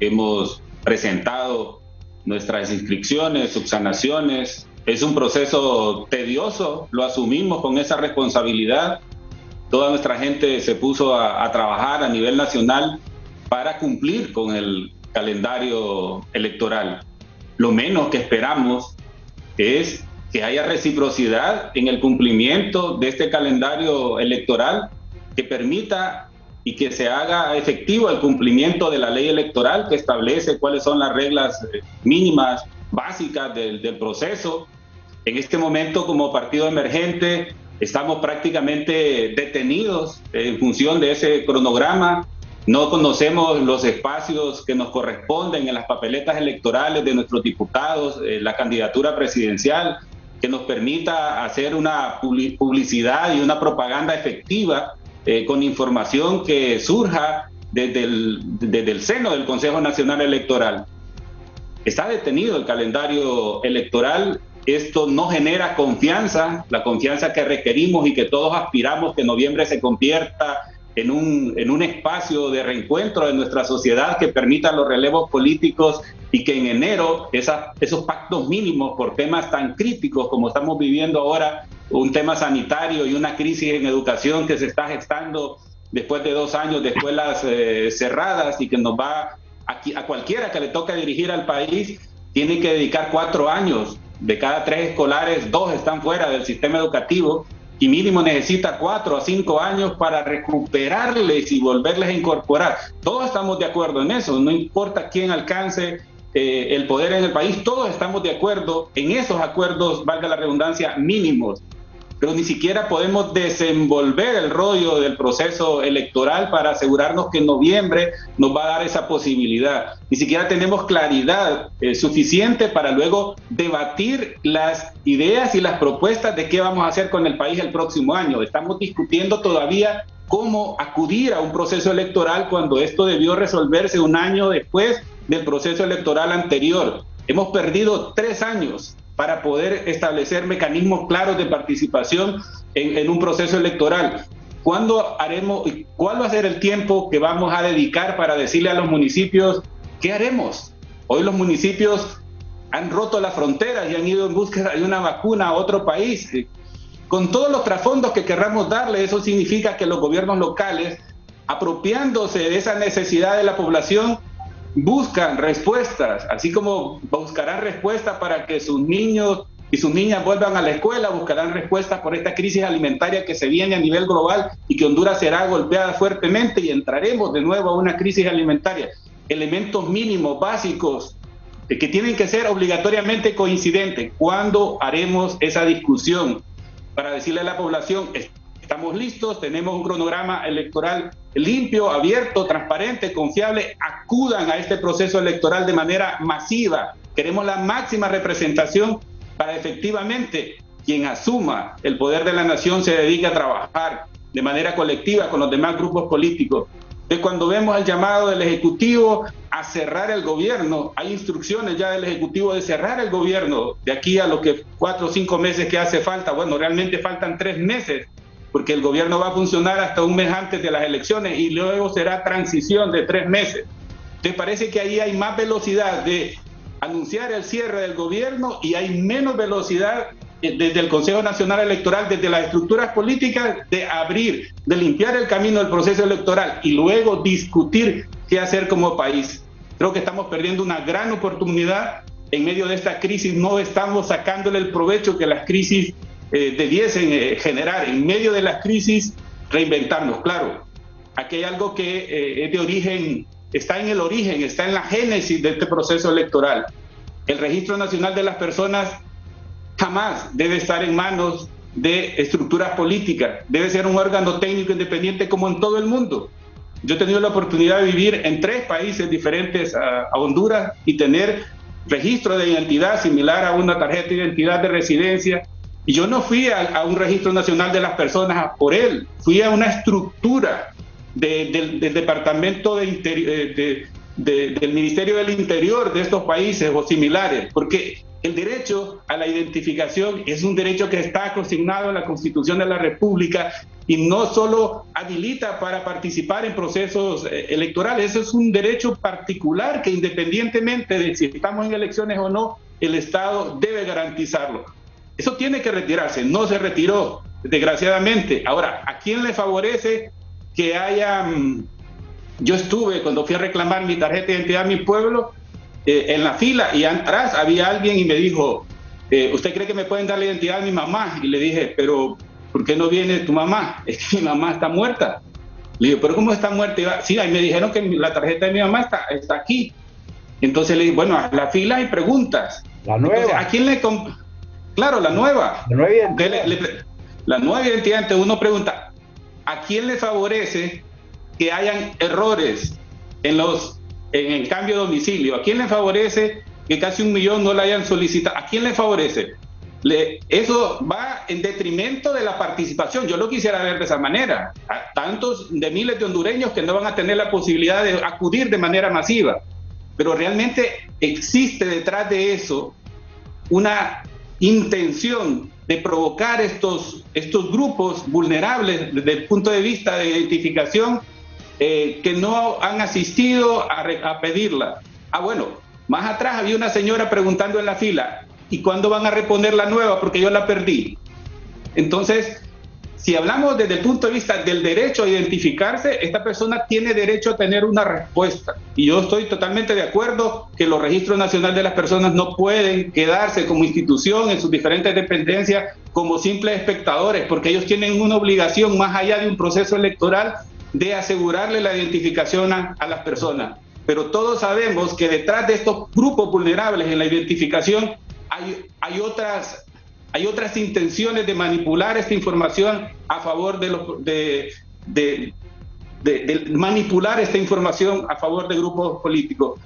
Hemos presentado nuestras inscripciones, subsanaciones. Es un proceso tedioso, lo asumimos con esa responsabilidad. Toda nuestra gente se puso a trabajar a nivel nacional para cumplir con el calendario electoral. Lo menos que esperamos es que haya reciprocidad en el cumplimiento de este calendario electoral, que permita y que se haga efectivo el cumplimiento de la ley electoral, que establece cuáles son las reglas mínimas, básicas del proceso. En este momento, como partido emergente, estamos prácticamente detenidos en función de ese cronograma. No conocemos los espacios que nos corresponden en las papeletas electorales de nuestros diputados, la candidatura presidencial, que nos permita hacer una publicidad y una propaganda efectiva con información que surja desde el seno del Consejo Nacional Electoral. Está detenido el calendario electoral. Esto no genera confianza, la confianza que requerimos y que todos aspiramos que noviembre se convierta en un espacio de reencuentro de nuestra sociedad que permita los relevos políticos, y que en enero esos pactos mínimos por temas tan críticos como estamos viviendo ahora, un tema sanitario y una crisis en educación que se está gestando después de 2 años de escuelas cerradas, y que nos va a cualquiera que le toque dirigir al país, tiene que dedicar 4 años. De cada 3 escolares, 2 están fuera del sistema educativo, y mínimo necesita 4 a 5 años para recuperarles y volverles a incorporar. Todos estamos de acuerdo en eso, no importa quién alcance el poder en el país, todos estamos de acuerdo en esos acuerdos, valga la redundancia, mínimos. pero ni siquiera podemos desenvolver el rollo del proceso electoral para asegurarnos que en noviembre nos va a dar esa posibilidad. Ni siquiera tenemos claridad suficiente para luego debatir las ideas y las propuestas de qué vamos a hacer con el país el próximo año. Estamos discutiendo todavía cómo acudir a un proceso electoral cuando esto debió resolverse un año después del proceso electoral anterior. Hemos perdido 3 años para poder establecer mecanismos claros de participación en un proceso electoral. ¿Cuándo haremos y cuál va a ser el tiempo que vamos a dedicar para decirle a los municipios qué haremos? Hoy los municipios han roto las fronteras y han ido en búsqueda de una vacuna a otro país. Con todos los trasfondos que querramos darle, eso significa que los gobiernos locales, apropiándose de esa necesidad de la población, buscan respuestas, así como buscarán respuestas para que sus niños y sus niñas vuelvan a la escuela, buscarán respuestas por esta crisis alimentaria que se viene a nivel global y que Honduras será golpeada fuertemente y entraremos de nuevo a una crisis alimentaria. Elementos mínimos, básicos, que tienen que ser obligatoriamente coincidentes. ¿Cuándo haremos esa discusión para decirle a la población, estamos listos, tenemos un cronograma electoral limpio, abierto, transparente, confiable, acudan a este proceso electoral de manera masiva? Queremos la máxima representación para efectivamente quien asuma el poder de la nación se dedique a trabajar de manera colectiva con los demás grupos políticos. Entonces, cuando vemos el llamado del Ejecutivo a cerrar el gobierno, hay instrucciones ya del Ejecutivo de cerrar el gobierno de aquí a lo que 4 o 5 meses que hace falta. Bueno, realmente faltan 3 meses, porque el gobierno va a funcionar hasta un mes antes de las elecciones y luego será transición de 3 meses. ¿Te parece que ahí hay más velocidad de anunciar el cierre del gobierno y hay menos velocidad desde el Consejo Nacional Electoral, desde las estructuras políticas, de abrir, de limpiar el camino del proceso electoral y luego discutir qué hacer como país? Creo que estamos perdiendo una gran oportunidad en medio de esta crisis. No estamos sacándole el provecho que las crisis debiesen generar. En medio de las crisis, reinventarnos. Claro, aquí hay algo que es de origen, está en el origen, está en la génesis de este proceso electoral. El Registro Nacional de las Personas jamás debe estar en manos de estructuras políticas, debe ser un órgano técnico independiente como en todo el mundo. Yo he tenido la oportunidad de vivir en 3 países diferentes a Honduras y tener registro de identidad similar a una tarjeta de identidad de residencia. Y yo no fui a un registro nacional de las personas por él, fui a una estructura del Departamento del Ministerio del Interior de estos países o similares, porque el derecho a la identificación es un derecho que está consignado en la Constitución de la República y no solo habilita para participar en procesos electorales, eso es un derecho particular que independientemente de si estamos en elecciones o no, el Estado debe garantizarlo. Eso tiene que retirarse, no se retiró, desgraciadamente. Ahora, ¿a quién le favorece que haya... Yo estuve, cuando fui a reclamar mi tarjeta de identidad a mi pueblo, en la fila, y atrás había alguien y me dijo, ¿usted cree que me pueden dar la identidad de mi mamá? Y le dije, pero ¿por qué no viene tu mamá? Es que mi mamá está muerta. Le dije, ¿pero cómo está muerta? Y sí, ahí me dijeron que la tarjeta de mi mamá está aquí. Entonces le dije, bueno, a la fila hay preguntas. La nueva. Entonces, ¿a quién le... Claro, la nueva. La nueva identidad. La nueva identidad. Entonces uno pregunta, ¿a quién le favorece que hayan errores en el cambio de domicilio? ¿A quién le favorece que casi 1 millón no la hayan solicitado? ¿A quién le favorece? Eso va en detrimento de la participación. Yo lo quisiera ver de esa manera. A tantos de miles de hondureños que no van a tener la posibilidad de acudir de manera masiva. Pero realmente existe detrás de eso una intención de provocar estos grupos vulnerables desde el punto de vista de identificación que no han asistido a pedirla. Bueno, más atrás había una señora preguntando en la fila, ¿y cuándo van a reponer la nueva? Porque yo la perdí. Entonces, si hablamos desde el punto de vista del derecho a identificarse, esta persona tiene derecho a tener una respuesta. Y yo estoy totalmente de acuerdo que los registros nacionales de las personas no pueden quedarse como institución en sus diferentes dependencias como simples espectadores, porque ellos tienen una obligación más allá de un proceso electoral de asegurarle la identificación a las personas. Pero todos sabemos que detrás de estos grupos vulnerables en la identificación hay otras hay otras intenciones de manipular esta información a favor de manipular esta información a favor de grupos políticos.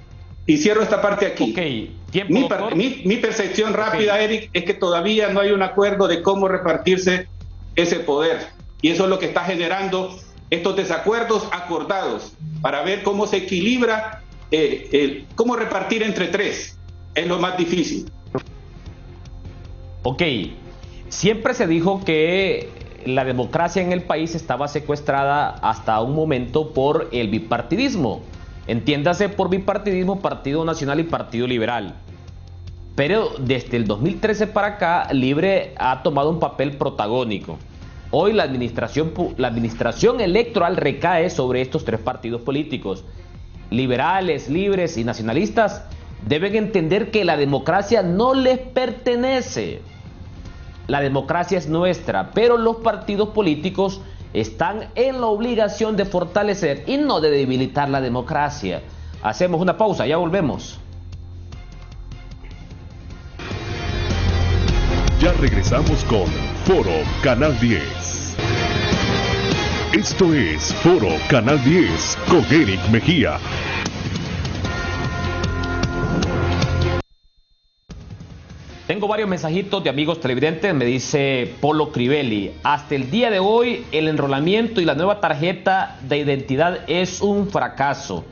Y cierro esta parte aquí. Okay. Tiempo, mi percepción rápida, Eric, es que todavía no hay un acuerdo de cómo repartirse ese poder. Y eso es lo que está generando estos desacuerdos acordados para ver cómo se equilibra, cómo repartir entre tres. Es lo más difícil. Ok, siempre se dijo que la democracia en el país estaba secuestrada hasta un momento por el bipartidismo. Entiéndase por bipartidismo, Partido Nacional y Partido Liberal. Pero desde el 2013 para acá, Libre ha tomado un papel protagónico. Hoy la administración electoral recae sobre estos tres partidos políticos. Liberales, libres y nacionalistas deben entender que la democracia no les pertenece. La democracia es nuestra, pero los partidos políticos están en la obligación de fortalecer y no de debilitar la democracia. Hacemos una pausa, ya volvemos. Ya regresamos con Foro Canal 10. Esto es Foro Canal 10 con Eric Mejía. Tengo varios mensajitos de amigos televidentes. Me dice Polo Crivelli: hasta el día de hoy el enrolamiento y la nueva tarjeta de identidad es un fracaso.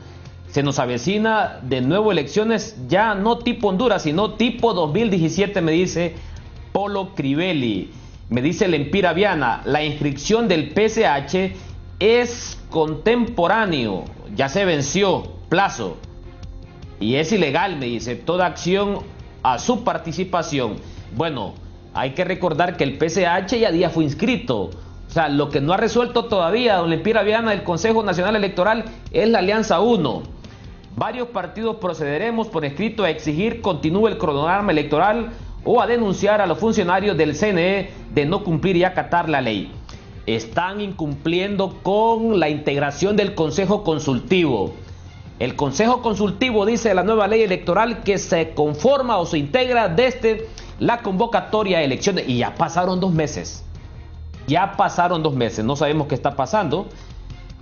Se nos avecina de nuevo elecciones, ya no tipo Honduras, sino tipo 2017, me dice Polo Crivelli. Me dice Lempira Viana: la inscripción del PSH es contemporáneo, ya se venció plazo y es ilegal, me dice, toda acción a su participación. Bueno, hay que recordar que el PSH ya fue inscrito. O sea, lo que no ha resuelto todavía, don Lempira Viana, el Consejo Nacional Electoral es la Alianza 1. Varios partidos procederemos por escrito a exigir continúe el cronograma electoral o a denunciar a los funcionarios del CNE de no cumplir y acatar la ley. Están incumpliendo con la integración del Consejo Consultivo. El Consejo Consultivo dice la nueva ley electoral que se conforma o se integra desde la convocatoria a elecciones. Y ya pasaron 2 meses. Ya pasaron 2 meses. No sabemos qué está pasando.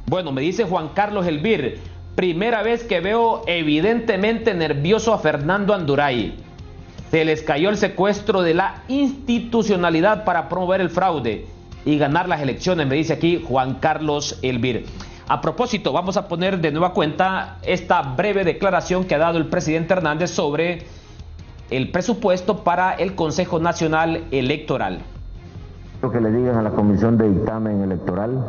Bueno, me dice Juan Carlos Elvir: primera vez que veo evidentemente nervioso a Fernando Anduray. Se les cayó el secuestro de la institucionalidad para promover el fraude y ganar las elecciones, me dice aquí Juan Carlos Elvir. A propósito, vamos a poner de nueva cuenta esta breve declaración que ha dado el presidente Hernández sobre el presupuesto para el Consejo Nacional Electoral. Lo que le digan a la Comisión de Dictamen Electoral,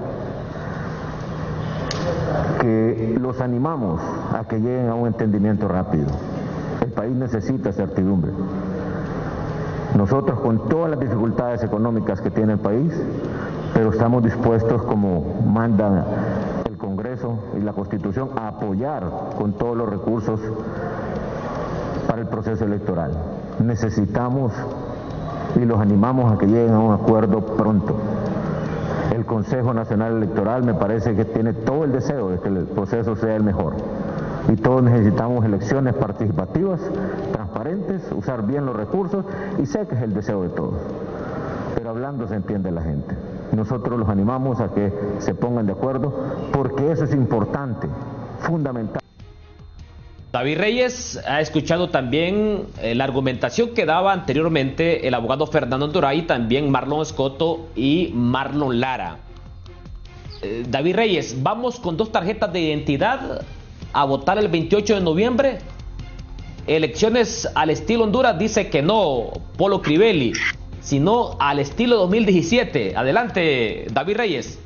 que los animamos a que lleguen a un entendimiento rápido. El país necesita certidumbre. Nosotros, con todas las dificultades económicas que tiene el país, pero estamos dispuestos, como manda el Congreso y la Constitución, a apoyar con todos los recursos para el proceso electoral. Necesitamos y los animamos a que lleguen a un acuerdo pronto. El Consejo Nacional Electoral me parece que tiene todo el deseo de que el proceso sea el mejor. Y todos necesitamos elecciones participativas, transparentes, usar bien los recursos, y sé que es el deseo de todos. Pero hablando se entiende la gente. Nosotros los animamos a que se pongan de acuerdo, porque eso es importante, fundamental. David Reyes ha escuchado también la argumentación que daba anteriormente el abogado Fernando Anduray, también Marlon Escoto y Marlon Lara. David Reyes, vamos con 2 tarjetas de identidad a votar el 28 de noviembre. Elecciones al estilo Honduras, dice que no Polo Crivelli, sino al estilo 2017. Adelante, David Reyes.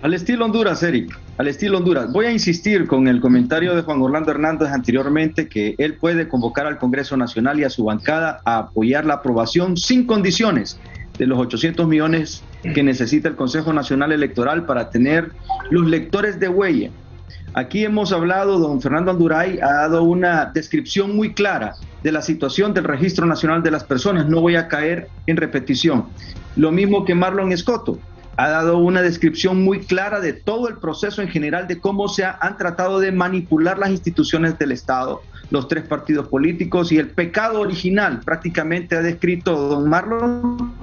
Al estilo Honduras, Eric, al estilo Honduras. Voy a insistir con el comentario de Juan Orlando Hernández anteriormente, que él puede convocar al Congreso Nacional y a su bancada a apoyar la aprobación sin condiciones de los 800 millones que necesita el Consejo Nacional Electoral para tener los lectores de huella. Aquí hemos hablado, don Fernando Anduray ha dado una descripción muy clara de la situación del Registro Nacional de las Personas. No voy a caer en repetición. Lo mismo que Marlon Escoto ha dado una descripción muy clara de todo el proceso en general, de cómo han tratado de manipular las instituciones del Estado los 3 partidos políticos, y el pecado original prácticamente ha descrito don Marlon,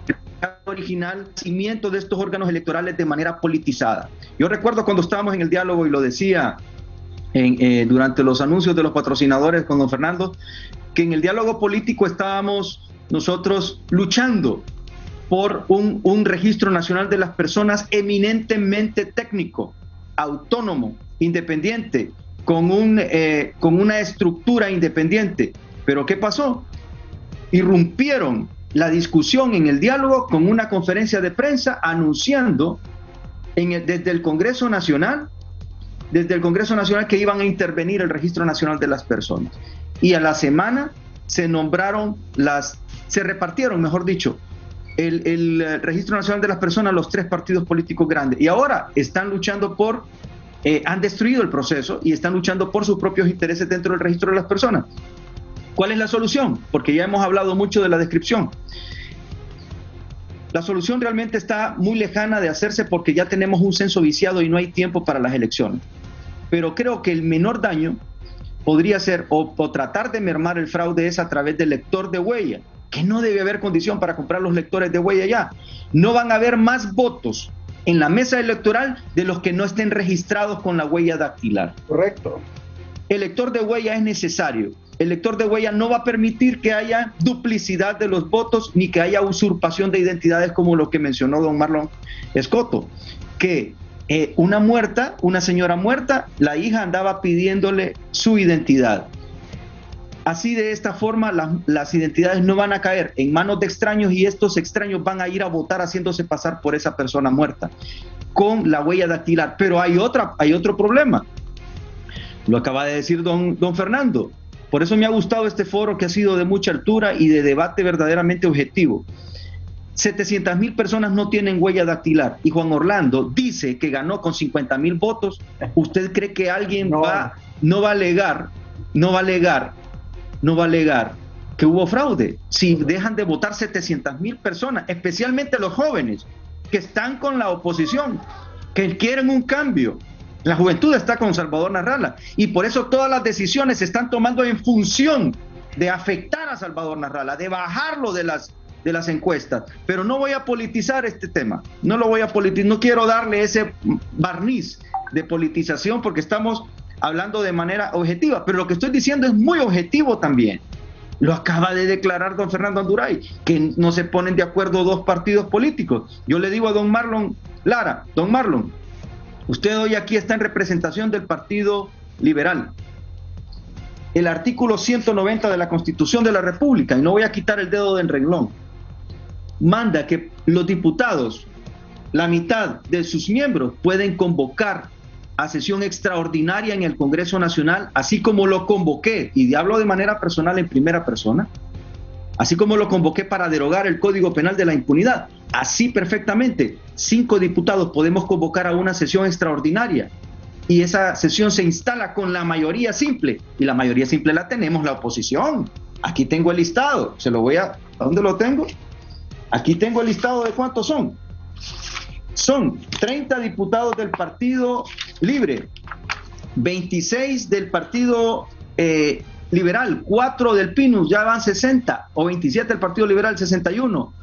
el pecado original, el cimiento de estos órganos electorales de manera politizada. Yo recuerdo cuando estábamos en el diálogo, y lo decía durante los anuncios de los patrocinadores con don Fernando, que en el diálogo político estábamos nosotros luchando por un registro nacional de las personas eminentemente técnico, autónomo, independiente, con una estructura independiente. Pero ¿qué pasó? Irrumpieron la discusión en el diálogo con una conferencia de prensa anunciando desde el Congreso Nacional que iban a intervenir el Registro Nacional de las Personas. Y a la semana se repartieron, mejor dicho, el Registro Nacional de las Personas a los 3 partidos políticos grandes. Y ahora están luchando han destruido el proceso y están luchando por sus propios intereses dentro del Registro de las Personas. ¿Cuál es la solución? Porque ya hemos hablado mucho de la descripción. La solución realmente está muy lejana de hacerse, porque ya tenemos un censo viciado y no hay tiempo para las elecciones. Pero creo que el menor daño podría ser, o tratar de mermar el fraude, es a través del lector de huella, que no debe haber condición para comprar los lectores de huella ya. No van a haber más votos en la mesa electoral de los que no estén registrados con la huella dactilar. Correcto. El lector de huella es necesario. El lector de huella no va a permitir que haya duplicidad de los votos, ni que haya usurpación de identidades, como lo que mencionó don Marlon Escoto, que una señora muerta, la hija andaba pidiéndole su identidad. Así, de esta forma, las identidades no van a caer en manos de extraños, y estos extraños van a ir a votar haciéndose pasar por esa persona muerta con la huella dactilar. Pero hay otro problema. Lo acaba de decir don Fernando. Por eso me ha gustado este foro, que ha sido de mucha altura y de debate verdaderamente objetivo. 700,000 personas no tienen huella dactilar, y Juan Orlando dice que ganó con 50,000 votos. ¿Usted cree que alguien no va a alegar que hubo fraude si dejan de votar 700,000 personas, especialmente los jóvenes que están con la oposición, que quieren un cambio? La juventud está con Salvador Narrala, y por eso todas las decisiones se están tomando en función de afectar a Salvador Narrala, de bajarlo de las encuestas. Pero no voy a politizar este tema, no quiero darle ese barniz de politización, porque estamos hablando de manera objetiva, pero lo que estoy diciendo es muy objetivo también. Lo acaba de declarar don Fernando Anduray, que no se ponen de acuerdo 2 partidos políticos. Yo le digo a don Marlon Lara: don Marlon, usted hoy aquí está en representación del Partido Liberal. El artículo 190 de la Constitución de la República, y no voy a quitar el dedo del renglón, manda que los diputados, la mitad de sus miembros, pueden convocar a sesión extraordinaria en el Congreso Nacional, así como lo convoqué, y hablo de manera personal, en primera persona, así como lo convoqué para derogar el Código Penal de la impunidad. Así perfectamente, 5 diputados podemos convocar a una sesión extraordinaria, y esa sesión se instala con la mayoría simple, y la mayoría simple la tenemos la oposición. Aquí tengo el listado, ¿a dónde lo tengo? Aquí tengo el listado de cuántos son. Son 30 diputados del Partido Libre, 26 del Partido Liberal, 4 del PINUS, ya van 60, o 27 del Partido Liberal, 61,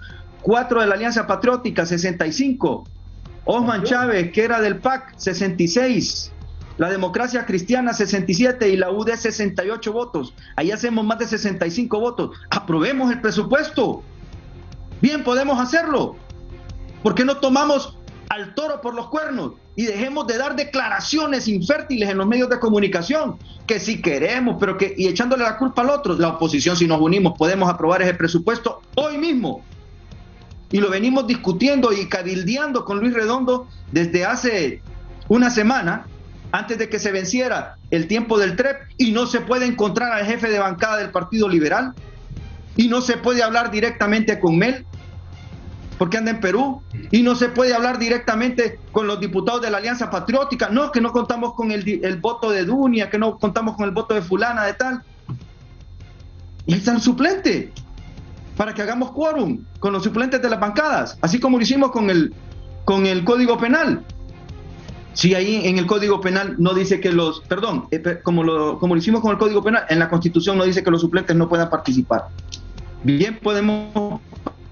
4 de la Alianza Patriótica, 65, Osman Chávez, que era del PAC, 66, la Democracia Cristiana, 67, y la UD, 68 votos. Ahí hacemos más de 65 votos. Aprobemos el presupuesto. Bien, podemos hacerlo. ¿Por qué no tomamos al toro por los cuernos y dejemos de dar declaraciones infértiles en los medios de comunicación? Que si queremos, y echándole la culpa al otro. La oposición, si nos unimos, podemos aprobar ese presupuesto hoy mismo. Y lo venimos discutiendo y cabildeando con Luis Redondo desde hace una semana, antes de que se venciera el tiempo del TREP, y no se puede encontrar al jefe de bancada del Partido Liberal, y no se puede hablar directamente con Mel, porque anda en Perú, y no se puede hablar directamente con los diputados de la Alianza Patriótica. No, que no contamos con el voto de Dunia, que no contamos con el voto de fulana de tal. Y ahí está el suplente, para que hagamos quórum con los suplentes de las bancadas, así como lo hicimos con el Código Penal. Si ahí en el Código Penal no dice que los, perdón, como lo hicimos con el Código Penal, en la Constitución no dice que los suplentes no puedan participar. Bien podemos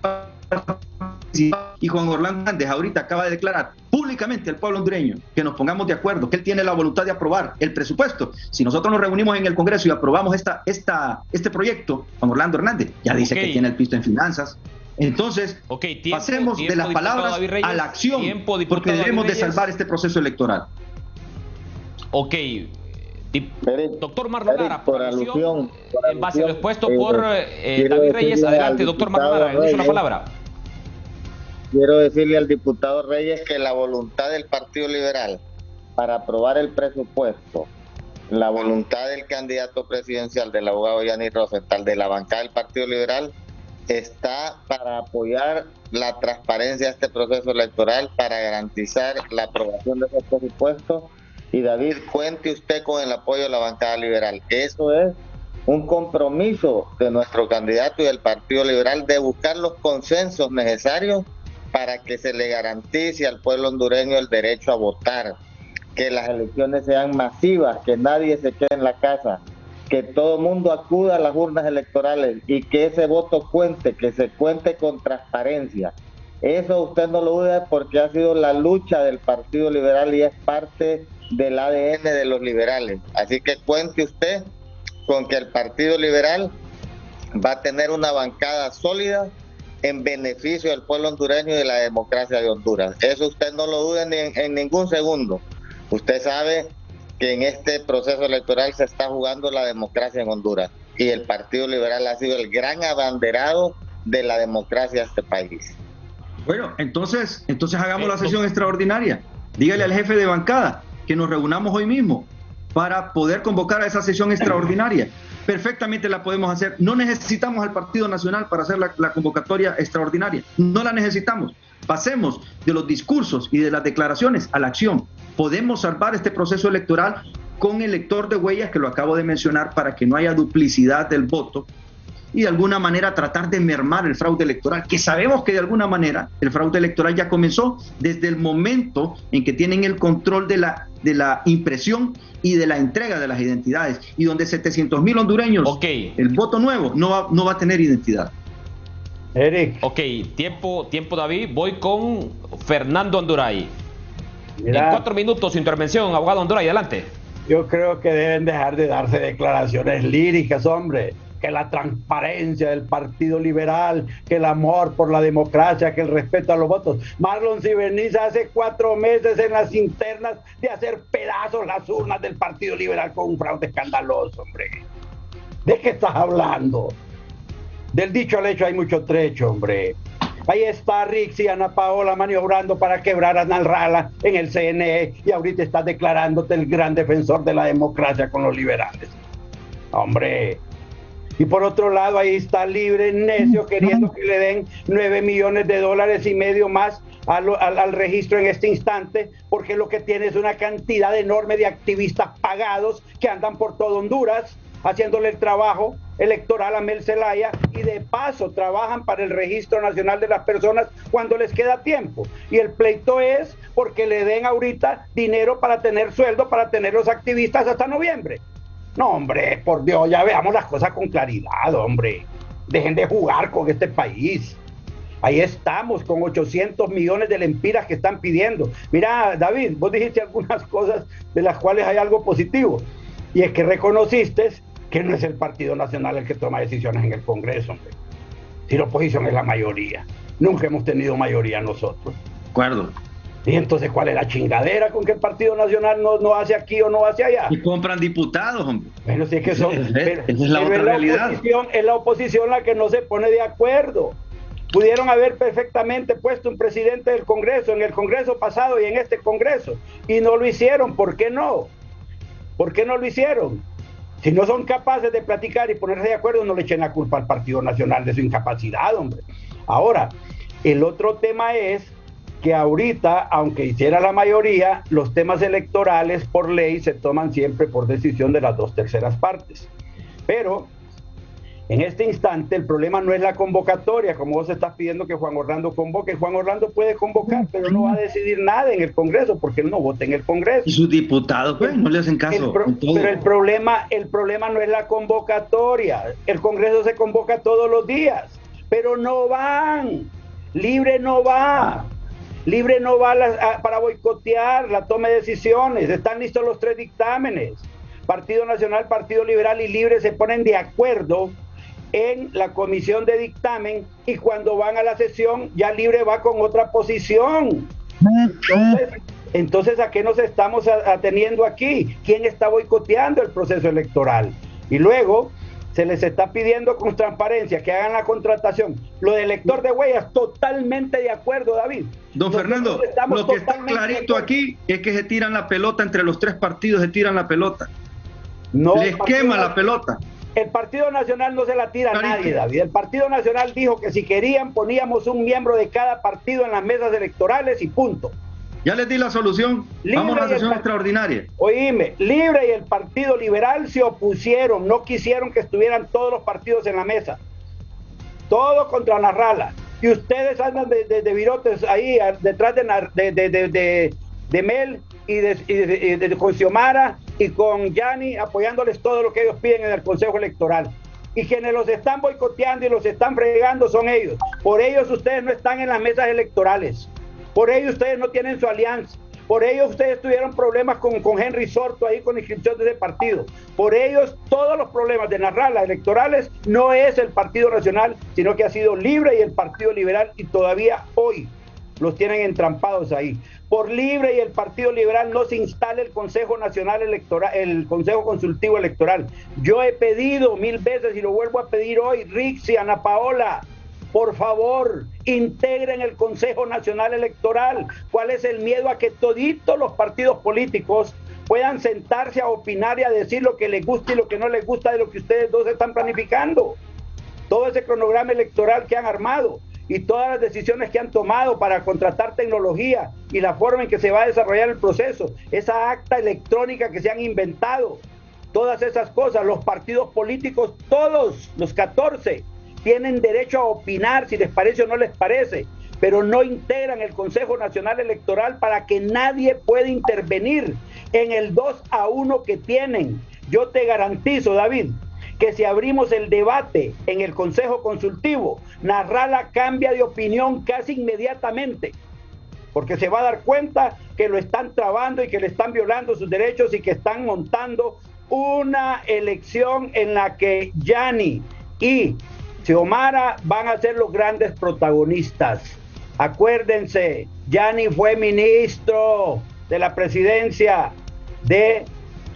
participar, y Juan Orlando Hernández ahorita acaba de declarar públicamente al pueblo hondureño que nos pongamos de acuerdo, que él tiene la voluntad de aprobar el presupuesto. Si nosotros nos reunimos en el Congreso y aprobamos este proyecto, Juan Orlando Hernández ya dice que tiene el pisto en finanzas. Entonces, pasemos de las palabras a la acción, porque debemos de salvar este proceso electoral. Ok. Doctor Marlon Lara, por alusión, en base a lo expuesto por David Reyes. Adelante, doctor Marlon Lara, le doy la palabra. Quiero decirle al diputado Reyes que la voluntad del Partido Liberal para aprobar el presupuesto, la voluntad del candidato presidencial, del abogado Yanis Rosenthal, de la bancada del Partido Liberal, está para apoyar la transparencia de este proceso electoral, para garantizar la aprobación de ese presupuesto. Y David, cuente usted con el apoyo de la bancada liberal. Eso es un compromiso de nuestro candidato y del Partido Liberal de buscar los consensos necesarios para que se le garantice al pueblo hondureño el derecho a votar, que las elecciones sean masivas, que nadie se quede en la casa, que todo el mundo acuda a las urnas electorales y que ese voto cuente, que se cuente con transparencia. Eso usted no lo duda, porque ha sido la lucha del Partido Liberal y es parte del ADN de los liberales. Así que cuente usted con que el Partido Liberal va a tener una bancada sólida en beneficio del pueblo hondureño y de la democracia de Honduras. Eso usted no lo dude en ningún segundo. Usted sabe que en este proceso electoral se está jugando la democracia en Honduras y el Partido Liberal ha sido el gran abanderado de la democracia de este país. Bueno, entonces hagamos la sesión extraordinaria. Dígale al jefe de bancada que nos reunamos hoy mismo para poder convocar a esa sesión extraordinaria. Perfectamente la podemos hacer. No necesitamos al Partido Nacional para hacer la convocatoria extraordinaria. No la necesitamos. Pasemos de los discursos y de las declaraciones a la acción. Podemos salvar este proceso electoral con el lector de huellas, que lo acabo de mencionar, para que no haya duplicidad del voto y de alguna manera tratar de mermar el fraude electoral, que sabemos que de alguna manera el fraude electoral ya comenzó desde el momento en que tienen el control de la impresión y de la entrega de las identidades, y donde 700,000 hondureños, el voto nuevo no va a tener identidad. Eric. Ok, tiempo David, voy con Fernando Anduray. Mira, en 4 minutos su intervención, abogado Anduray, adelante. Yo creo que deben dejar de darse declaraciones líricas, hombre. Que la transparencia del Partido Liberal, que el amor por la democracia, que el respeto a los votos. Marlon, si venís hace 4 meses en las internas de hacer pedazos las urnas del Partido Liberal con un fraude escandaloso, hombre. ¿De qué estás hablando? Del dicho al hecho hay mucho trecho, hombre. Ahí está Rix y Ana Paola maniobrando para quebrar a Nalrala en el CNE y ahorita estás declarándote el gran defensor de la democracia con los liberales. Hombre. Y por otro lado, ahí está Libre Necio queriendo que le den $9,5 millones más al registro en este instante, porque lo que tiene es una cantidad enorme de activistas pagados que andan por todo Honduras haciéndole el trabajo electoral a Mel Zelaya y de paso trabajan para el Registro Nacional de las Personas cuando les queda tiempo. Y el pleito es porque le den ahorita dinero para tener sueldo, para tener los activistas hasta noviembre. No, hombre, por Dios, ya veamos las cosas con claridad, hombre. Dejen de jugar con este país. Ahí estamos con 800 millones de lempiras que están pidiendo. Mira, David, vos dijiste algunas cosas de las cuales hay algo positivo. Y es que reconociste que no es el Partido Nacional el que toma decisiones en el Congreso, hombre. Si la oposición es la mayoría. Nunca hemos tenido mayoría nosotros. De acuerdo. Y entonces, ¿cuál es la chingadera con que el Partido Nacional no hace aquí o no hace allá? Y compran diputados, hombre. Bueno, si es que son... Esa es la otra realidad. Es la oposición la que no se pone de acuerdo. Pudieron haber perfectamente puesto un presidente del Congreso en el Congreso pasado y en este Congreso. Y no lo hicieron. ¿Por qué no? ¿Por qué no lo hicieron? Si no son capaces de platicar y ponerse de acuerdo, no le echen la culpa al Partido Nacional de su incapacidad, hombre. Ahora, el otro tema es que ahorita, aunque hiciera la mayoría, los temas electorales por ley se toman siempre por decisión de las 2/3 partes. Pero En este instante el problema no es la convocatoria, como vos estás pidiendo que Juan Orlando convoque. Juan Orlando puede convocar, pero no va a decidir nada en el Congreso, porque él no vota en el Congreso. Y sus diputados, pues, no le hacen caso. Pero el problema no es la convocatoria. El Congreso se convoca todos los días, pero no van. Libre no va. Libre no va para boicotear la toma de decisiones. Están listos los 3 dictámenes. Partido Nacional, Partido Liberal y Libre se ponen de acuerdo en la comisión de dictamen, y cuando van a la sesión ya Libre va con otra posición. Entonces ¿a qué nos estamos ateniendo aquí? ¿Quién está boicoteando el proceso electoral? Y luego se les está pidiendo con transparencia que hagan la contratación. Lo del lector de huellas, totalmente de acuerdo, David. Don Fernando, lo que está clarito aquí es que se tiran la pelota entre los 3 partidos, se tiran la pelota. No, les quema la pelota. El Partido Nacional no se la tira a nadie, David. El Partido Nacional dijo que si querían poníamos un miembro de cada partido en las mesas electorales y punto. Ya les di la solución. Vamos a la sesión extraordinaria. Oíme, Libre y el Partido Liberal se opusieron, no quisieron que estuvieran todos los partidos en la mesa. Todo contra Narrala. Y ustedes andan de virotes ahí detrás de Mel y con Xiomara y con Yani, apoyándoles todo lo que ellos piden en el Consejo Electoral. Y quienes los están boicoteando y los están fregando son ellos. Por ellos ustedes no están en las mesas electorales. Por ellos ustedes no tienen su alianza. Por ellos ustedes tuvieron problemas con Henry Sorto ahí con la inscripción de ese partido. Por ellos todos los problemas de Narrala electorales no es el Partido Nacional, sino que ha sido Libre y el Partido Liberal, y todavía hoy los tienen entrampados ahí. Por Libre y el Partido Liberal no se instala el Consejo Nacional Electoral, el Consejo Consultivo Electoral. Yo he pedido 1000 veces y lo vuelvo a pedir hoy, Rixi, Ana Paola, por favor, integren el Consejo Nacional Electoral. ¿Cuál es el miedo a que toditos los partidos políticos puedan sentarse a opinar y a decir lo que les gusta y lo que no les gusta de lo que ustedes dos están planificando? Todo ese cronograma electoral que han armado y todas las decisiones que han tomado para contratar tecnología y la forma en que se va a desarrollar el proceso, esa acta electrónica que se han inventado, todas esas cosas, los partidos políticos, todos los 14, tienen derecho a opinar si les parece o no les parece, pero no integran el Consejo Nacional Electoral para que nadie pueda intervenir en el 2-1 que tienen. Yo te garantizo, David, que si abrimos el debate en el Consejo Consultivo, Narrala cambia de opinión casi inmediatamente, porque se va a dar cuenta que lo están trabando y que le están violando sus derechos y que están montando una elección en la que Yani y Xiomara van a ser los grandes protagonistas. Acuérdense, Yani fue ministro de la presidencia de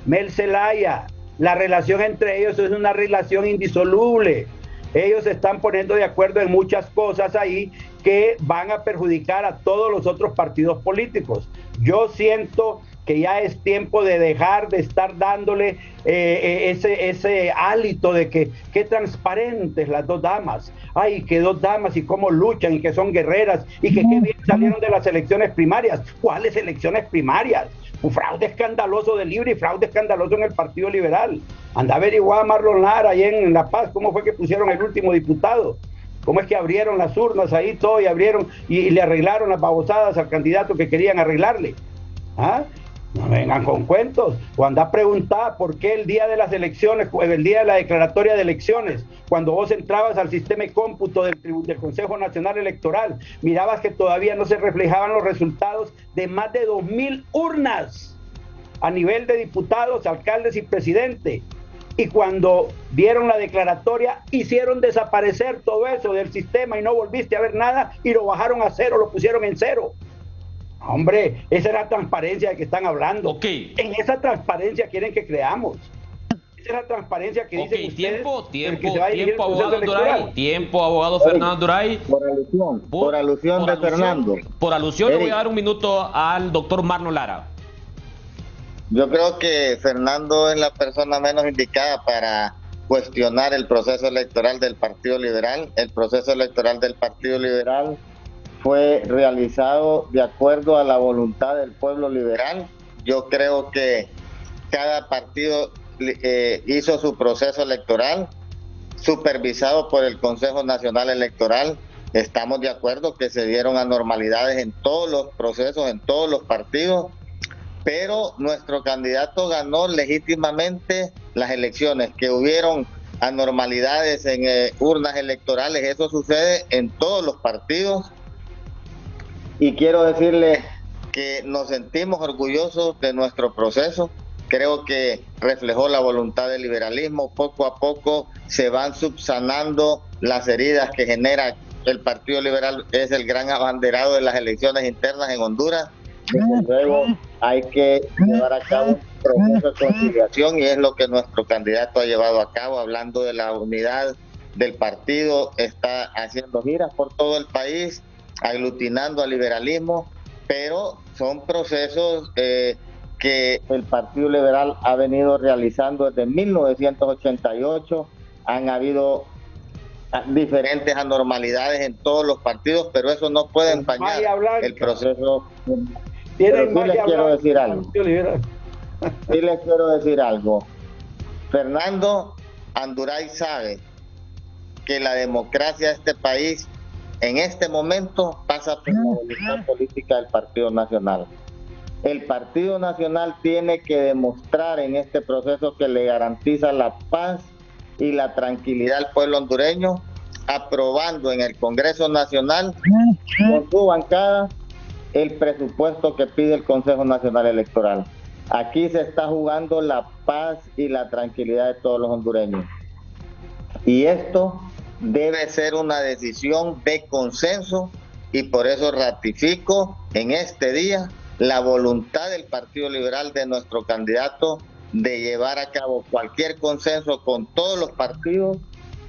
Mel Zelaya. La relación entre ellos es una relación indisoluble. Ellos se están poniendo de acuerdo en muchas cosas ahí que van a perjudicar a todos los otros partidos políticos. Yo siento que ya es tiempo de dejar de estar dándole ese hálito de que qué transparentes las dos damas. Ay, que dos damas y cómo luchan y que son guerreras y que qué bien salieron de las elecciones primarias. ¿Cuáles elecciones primarias? Un fraude escandaloso de Libre y fraude escandaloso en el Partido Liberal. Anda a averiguar a Marlon Lara ahí en La Paz cómo fue que pusieron el último diputado. Cómo es que abrieron las urnas ahí todo y abrieron y le arreglaron las babosadas al candidato que querían arreglarle. ¿Ah? No vengan con cuentos. O anda a preguntar por qué el día de las elecciones, el día de la declaratoria de elecciones, cuando vos entrabas al sistema de cómputo del Consejo Nacional Electoral, mirabas que todavía no se reflejaban los resultados de más de 2000 urnas a nivel de diputados, alcaldes y presidente. Y cuando dieron la declaratoria, hicieron desaparecer todo eso del sistema y no volviste a ver nada y lo bajaron a cero, lo pusieron en cero. Hombre, esa es la transparencia de que están hablando. Okay. En esa transparencia quieren que creamos. Esa es la transparencia que dicen ustedes. Tiempo, abogado Duray. Tiempo, abogado Fernando Duray. Por alusión de Fernando. Por alusión, le voy a dar un minuto al doctor Marlon Lara. Yo creo que Fernando es la persona menos indicada para cuestionar el proceso electoral del Partido Liberal. El proceso electoral del Partido Liberal fue realizado de acuerdo a la voluntad del pueblo liberal. Yo creo que cada partido hizo su proceso electoral supervisado por el Consejo Nacional Electoral. Estamos de acuerdo que se dieron anormalidades en todos los procesos, en todos los partidos, pero nuestro candidato ganó legítimamente las elecciones. Que hubieron anormalidades en urnas electorales, eso sucede en todos los partidos, y quiero decirles que nos sentimos orgullosos de nuestro proceso. Creo que reflejó la voluntad del liberalismo. Poco a poco se van subsanando las heridas que genera el Partido Liberal. Es el gran abanderado de las elecciones internas en Honduras. Desde luego hay que llevar a cabo un proceso de conciliación, y es lo que nuestro candidato ha llevado a cabo, hablando de la unidad del partido. Está haciendo giras por todo el país, aglutinando al liberalismo, pero son procesos que el Partido Liberal ha venido realizando desde 1988. Han habido diferentes anormalidades en todos los partidos, pero eso no puede empañar el proceso. Pero sí les quiero decir algo. Sí les quiero decir algo. Fernando Anduray sabe que la democracia de este país en este momento pasa por la voluntad política del Partido Nacional. El Partido Nacional tiene que demostrar en este proceso que le garantiza la paz y la tranquilidad al pueblo hondureño, aprobando en el Congreso Nacional con su bancada el presupuesto que pide el Consejo Nacional Electoral. Aquí se está jugando la paz y la tranquilidad de todos los hondureños. Y esto debe ser una decisión de consenso, y por eso ratifico en este día la voluntad del Partido Liberal, de nuestro candidato, de llevar a cabo cualquier consenso con todos los partidos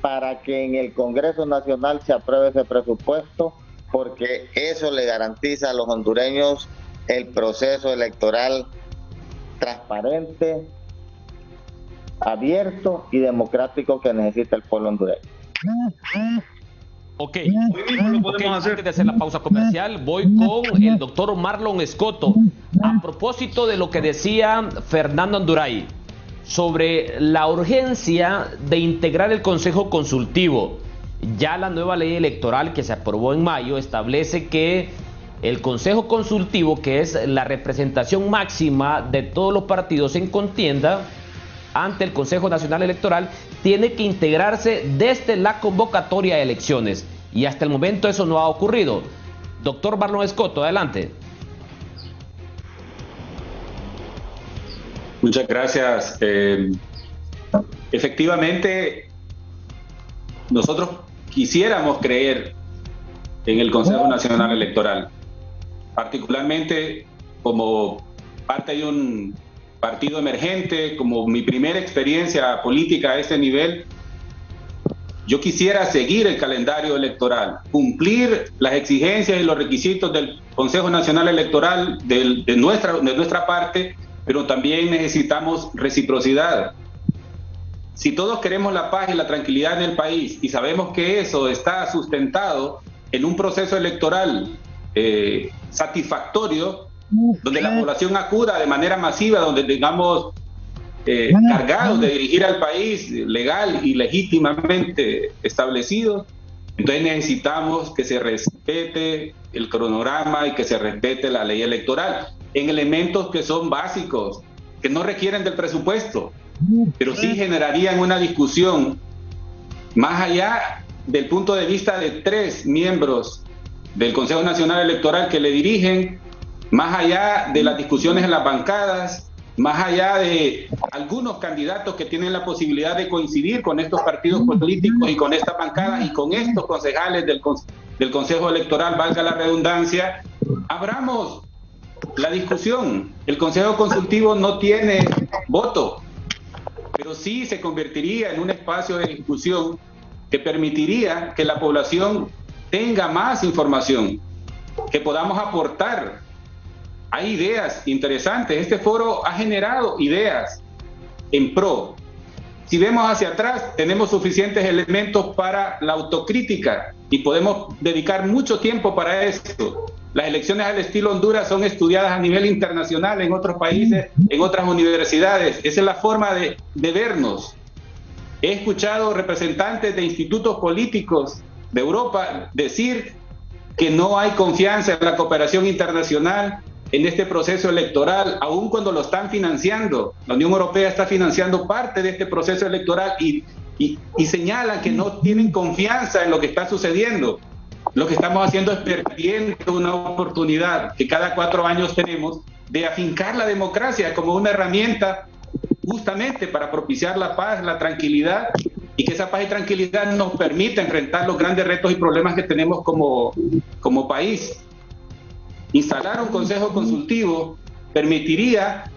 para que en el Congreso Nacional se apruebe ese presupuesto, porque eso le garantiza a los hondureños el proceso electoral transparente, abierto y democrático que necesita el pueblo hondureño. Ok, antes de hacer la pausa comercial, voy con el doctor Marlon Escoto. A propósito de lo que decía Fernando Anduray sobre la urgencia de integrar el Consejo Consultivo, ya la nueva ley electoral que se aprobó en mayo establece que el Consejo Consultivo, que es la representación máxima de todos los partidos en contienda ante el Consejo Nacional Electoral, tiene que integrarse desde la convocatoria de elecciones, y hasta el momento eso no ha ocurrido. Doctor Marlon Escoto, adelante. Muchas gracias. Efectivamente, nosotros quisiéramos creer en el Consejo Nacional Electoral, particularmente como parte de un partido emergente, como mi primera experiencia política a este nivel. Yo quisiera seguir el calendario electoral, cumplir las exigencias y los requisitos del Consejo Nacional Electoral de nuestra parte, pero también necesitamos reciprocidad. Si todos queremos la paz y la tranquilidad en el país, y sabemos que eso está sustentado en un proceso electoral satisfactorio, donde la población acuda de manera masiva, donde tengamos cargados de dirigir al país legal y legítimamente establecido, entonces necesitamos que se respete el cronograma y que se respete la ley electoral en elementos que son básicos, que no requieren del presupuesto, pero sí generarían una discusión más allá del punto de vista de 3 miembros del Consejo Nacional Electoral que le dirigen, más allá de las discusiones en las bancadas, más allá de algunos candidatos que tienen la posibilidad de coincidir con estos partidos políticos y con estas bancadas y con estos concejales del Consejo Electoral, valga la redundancia, abramos la discusión. El Consejo Consultivo no tiene voto, pero sí se convertiría en un espacio de discusión que permitiría que la población tenga más información, que podamos aportar. Hay ideas interesantes. Este foro ha generado ideas en pro. Si vemos hacia atrás, tenemos suficientes elementos para la autocrítica y podemos dedicar mucho tiempo para esto. Las elecciones al estilo Honduras son estudiadas a nivel internacional en otros países, en otras universidades. Esa es la forma de vernos. He escuchado representantes de institutos políticos de Europa decir que no hay confianza en la cooperación internacional en este proceso electoral, aun cuando lo están financiando. La Unión Europea está financiando parte de este proceso electoral y señalan que no tienen confianza en lo que está sucediendo. Lo que estamos haciendo es perdiendo una oportunidad que cada 4 años tenemos de afincar la democracia como una herramienta justamente para propiciar la paz, la tranquilidad, y que esa paz y tranquilidad nos permita enfrentar los grandes retos y problemas que tenemos como país. Instalar un consejo consultivo permitiría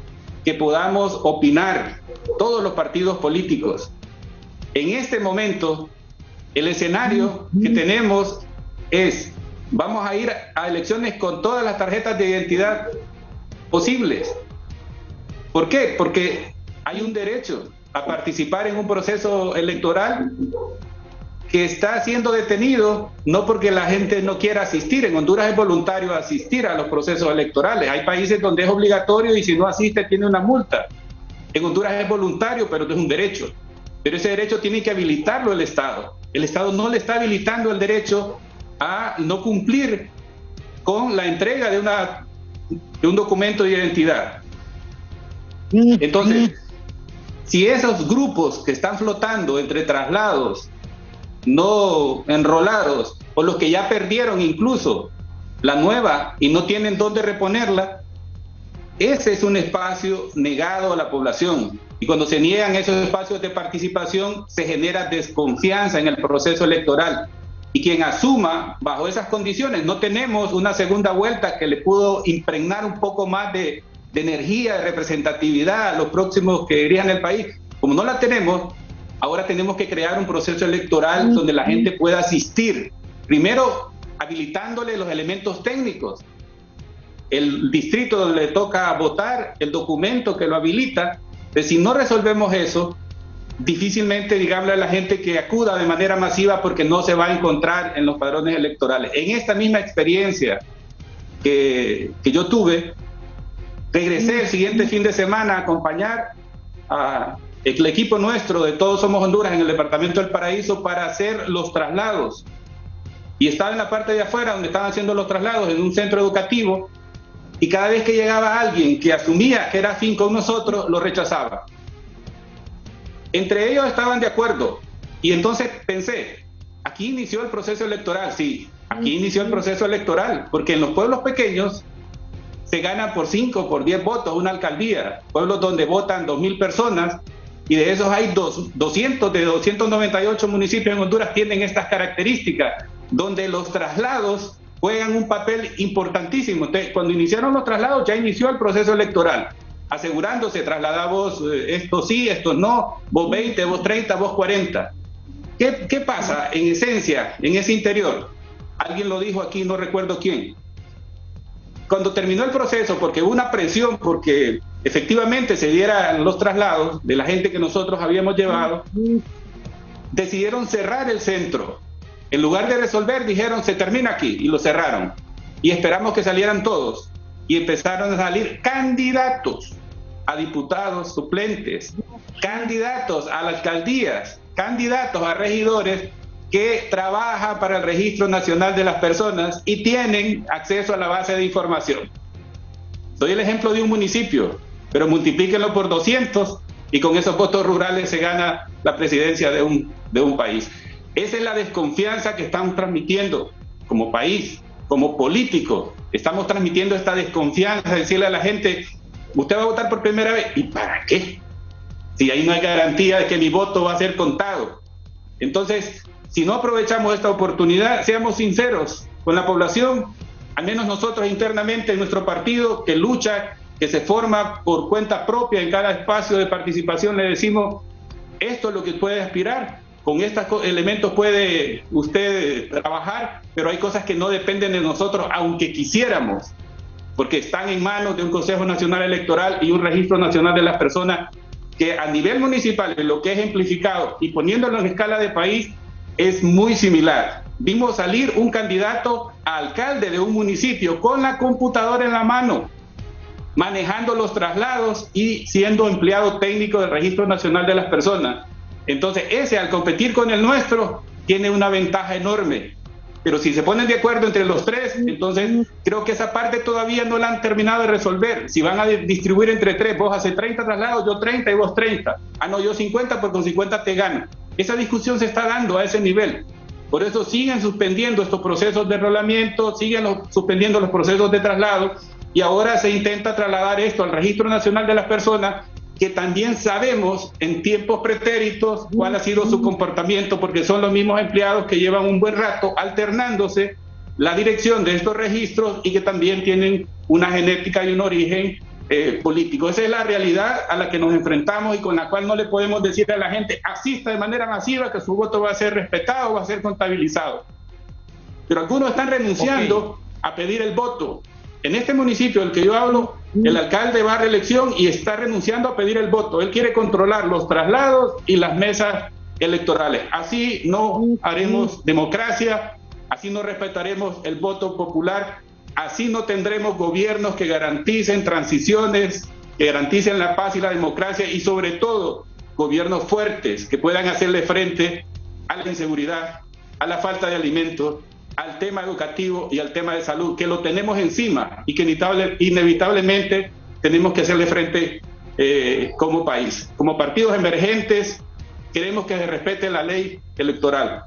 que podamos opinar todos los partidos políticos. En este momento, el escenario que tenemos es, vamos a ir a elecciones con todas las tarjetas de identidad posibles. ¿Por qué? Porque hay un derecho a participar en un proceso electoral que está siendo detenido, no porque la gente no quiera asistir. En Honduras es voluntario asistir a los procesos electorales. Hay países donde es obligatorio y si no asiste tiene una multa. En Honduras es voluntario, pero es un derecho. Pero ese derecho tiene que habilitarlo el Estado. El Estado no le está habilitando el derecho a no cumplir con la entrega de un documento de identidad. Entonces, si esos grupos que están flotando entre traslados, no enrolados, o los que ya perdieron incluso la nueva y no tienen dónde reponerla, ese es un espacio negado a la población. Y cuando se niegan esos espacios de participación, se genera desconfianza en el proceso electoral. Y quien asuma bajo esas condiciones, no tenemos una segunda vuelta que le pudo impregnar un poco más de energía, de representatividad a los próximos que dirijan el país. Como no la tenemos, ahora tenemos que crear un proceso electoral donde la gente pueda asistir. Primero, habilitándole los elementos técnicos. El distrito donde le toca votar, el documento que lo habilita. Pero si no resolvemos eso, difícilmente digámosle a la gente que acuda de manera masiva porque no se va a encontrar en los padrones electorales. En esta misma experiencia que yo tuve, regresé el siguiente fin de semana a acompañar a el equipo nuestro de Todos Somos Honduras en el departamento del Paraíso para hacer los traslados. Y estaba en la parte de afuera donde estaban haciendo los traslados, en un centro educativo, y cada vez que llegaba alguien que asumía que era afín con nosotros, lo rechazaba. Entre ellos estaban de acuerdo, y entonces pensé, aquí inició el proceso electoral. Sí, aquí inició el proceso electoral, porque en los pueblos pequeños se gana por 5, por 10 votos una alcaldía, pueblos donde votan 2.000 personas, y de esos hay 200 de 298 municipios en Honduras tienen estas características, donde los traslados juegan un papel importantísimo. Entonces, cuando iniciaron los traslados, ya inició el proceso electoral, asegurándose, trasladá vos, esto sí, esto no, vos 20, vos 30, vos 40. ¿Qué pasa en esencia, en ese interior? Alguien lo dijo aquí, no recuerdo quién. Cuando terminó el proceso, porque hubo una presión, porque efectivamente se dieran los traslados de la gente que nosotros habíamos llevado, decidieron cerrar el centro. En lugar de resolver, dijeron, se termina aquí, y lo cerraron. Y esperamos que salieran todos. Y empezaron a salir candidatos a diputados suplentes, candidatos a las alcaldías, candidatos a regidores que trabajan para el Registro Nacional de las Personas y tienen acceso a la base de información. Doy el ejemplo de un municipio, pero multiplíquenlo por 200 y con esos votos rurales se gana la presidencia de un país. Esa es la desconfianza que estamos transmitiendo como país, como político. Estamos transmitiendo esta desconfianza, decirle a la gente, usted va a votar por primera vez, ¿y para qué? Si ahí no hay garantía de que mi voto va a ser contado. Entonces, si no aprovechamos esta oportunidad, seamos sinceros con la población, al menos nosotros internamente en nuestro partido que lucha, que se forma por cuenta propia en cada espacio de participación, le decimos, esto es lo que puede aspirar. Con estos elementos puede usted trabajar, pero hay cosas que no dependen de nosotros, aunque quisiéramos, porque están en manos de un Consejo Nacional Electoral y un Registro Nacional de las Personas que a nivel municipal, en lo que es ejemplificado y poniéndolo en escala de país, es muy similar. Vimos salir un candidato a alcalde de un municipio con la computadora en la mano, manejando los traslados y siendo empleado técnico del Registro Nacional de las Personas. Entonces, ese al competir con el nuestro tiene una ventaja enorme. Pero si se ponen de acuerdo entre los tres, entonces creo que esa parte todavía no la han terminado de resolver. Si van a distribuir entre tres, vos haces 30 traslados, yo 30 y vos 30. Ah, no, yo 50, pues con 50 te gano. Esa discusión se está dando a ese nivel. Por eso siguen suspendiendo estos procesos de enrolamiento, siguen suspendiendo los procesos de traslado, y ahora se intenta trasladar esto al Registro Nacional de las Personas, que también sabemos en tiempos pretéritos cuál ha sido su comportamiento, porque son los mismos empleados que llevan un buen rato alternándose la dirección de estos registros y que también tienen una genética y un origen político. Esa es la realidad a la que nos enfrentamos y con la cual no le podemos decir a la gente asista de manera masiva que su voto va a ser respetado, va a ser contabilizado. Pero algunos están renunciando a pedir el voto. En este municipio del que yo hablo, el alcalde va a reelección y está renunciando a pedir el voto. Él quiere controlar los traslados y las mesas electorales. Así no haremos democracia, así no respetaremos el voto popular, así no tendremos gobiernos que garanticen transiciones, que garanticen la paz y la democracia, y sobre todo gobiernos fuertes que puedan hacerle frente a la inseguridad, a la falta de alimentos, al tema educativo y al tema de salud, que lo tenemos encima y que inevitablemente tenemos que hacerle frente como país. Como partidos emergentes queremos que se respete la ley electoral,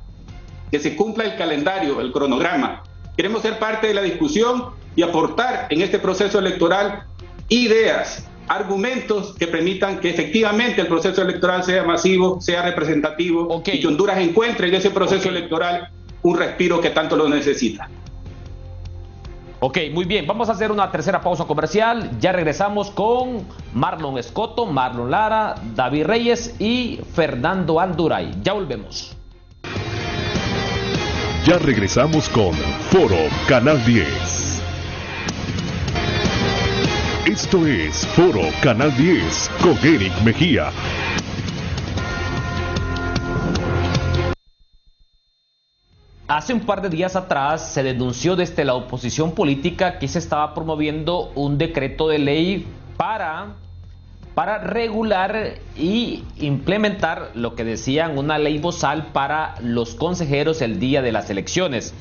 que se cumpla el calendario, el cronograma. Queremos ser parte de la discusión y aportar en este proceso electoral ideas, argumentos que permitan que efectivamente el proceso electoral sea masivo, sea representativo, y que Honduras encuentre en ese proceso electoral un respiro que tanto lo necesita. Ok, muy bien, vamos a hacer una tercera pausa comercial. Ya regresamos con Marlon Escoto, Marlon Lara, David Reyes y Fernando Anduray. Ya volvemos. Ya regresamos con Foro Canal 10. Esto es Foro Canal 10 con Eric Mejía. Hace un par de días atrás se denunció desde la oposición política que se estaba promoviendo un decreto de ley para regular y implementar lo que decían una ley bozal para los consejeros el día de las elecciones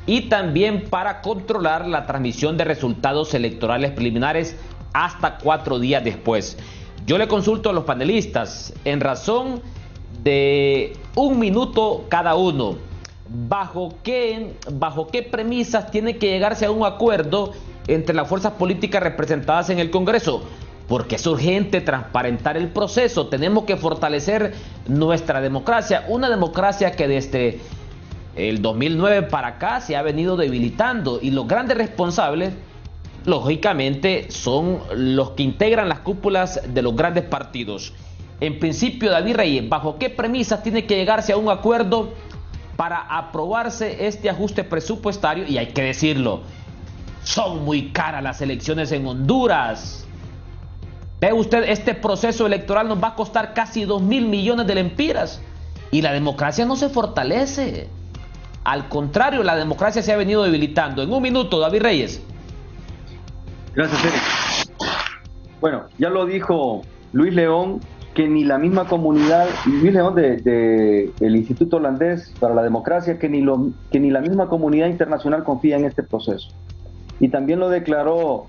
y también para controlar la transmisión de resultados electorales preliminares hasta 4 días después. Yo le consulto a los panelistas en razón de 1 minuto cada uno. ¿Bajo qué premisas tiene que llegarse a un acuerdo entre las fuerzas políticas representadas en el Congreso? Porque es urgente transparentar el proceso. Tenemos que fortalecer nuestra democracia, una democracia que desde el 2009 para acá se ha venido debilitando, y los grandes responsables, lógicamente, son los que integran las cúpulas de los grandes partidos. En principio, David Reyes, ¿bajo qué premisas tiene que llegarse a un acuerdo para aprobarse este ajuste presupuestario? Y hay que decirlo, son muy caras las elecciones en Honduras. Ve usted, este proceso electoral nos va a costar casi 2.000 millones de lempiras y la democracia no se fortalece. Al contrario, la democracia se ha venido debilitando. En 1 minuto, David Reyes. Gracias, Eric. Bueno, ya lo dijo Luis León, que ni la misma comunidad, Luis León del Instituto Holandés para la Democracia, que ni la misma comunidad internacional confía en este proceso. Y también lo declaró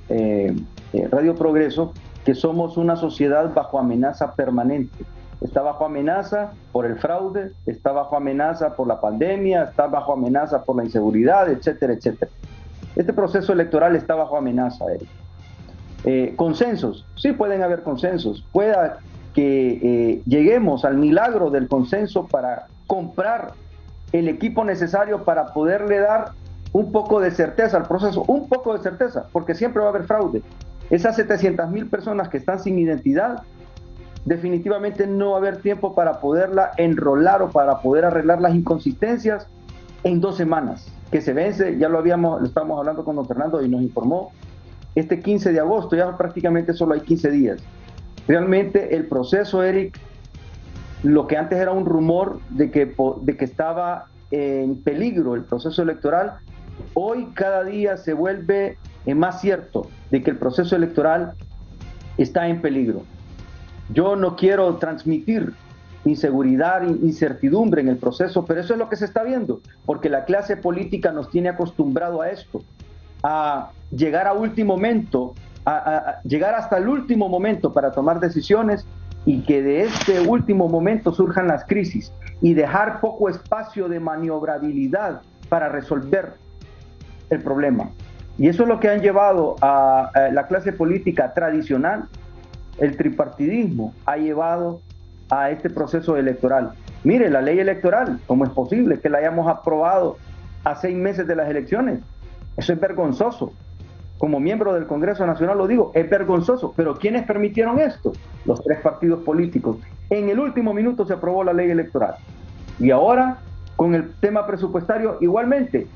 Radio Progreso, que somos una sociedad bajo amenaza permanente. Está bajo amenaza por el fraude, está bajo amenaza por la pandemia, está bajo amenaza por la inseguridad, etcétera, etcétera. Este proceso electoral está bajo amenaza, Eric. Consensos, sí pueden haber consensos. Pueda que lleguemos al milagro del consenso para comprar el equipo necesario para poderle dar un poco de certeza al proceso, un poco de certeza, porque siempre va a haber fraude. Esas 700,000 personas que están sin identidad, definitivamente no va a haber tiempo para poderla enrolar o para poder arreglar las inconsistencias en 2 semanas, que se vence. Ya lo estábamos hablando con don Fernando y nos informó, este 15 de agosto, ya prácticamente solo hay 15 días. Realmente el proceso, Eric, lo que antes era un rumor de que estaba en peligro el proceso electoral, hoy cada día se vuelve más cierto de que el proceso electoral está en peligro. Yo no quiero transmitir inseguridad, incertidumbre en el proceso, pero eso es lo que se está viendo, porque la clase política nos tiene acostumbrado a esto, a llegar a último momento, a llegar hasta el último momento para tomar decisiones y que de este último momento surjan las crisis y dejar poco espacio de maniobrabilidad para resolver el problema. Y eso es lo que han llevado a la clase política tradicional, el tripartidismo, ha llevado a este proceso electoral. Mire, la ley electoral, ¿cómo es posible que la hayamos aprobado a 6 meses de las elecciones? Eso es vergonzoso. Como miembro del Congreso Nacional lo digo, es vergonzoso. Pero ¿quiénes permitieron esto? Los 3 partidos políticos. En el último minuto se aprobó la ley electoral. Y ahora, con el tema presupuestario, igualmente,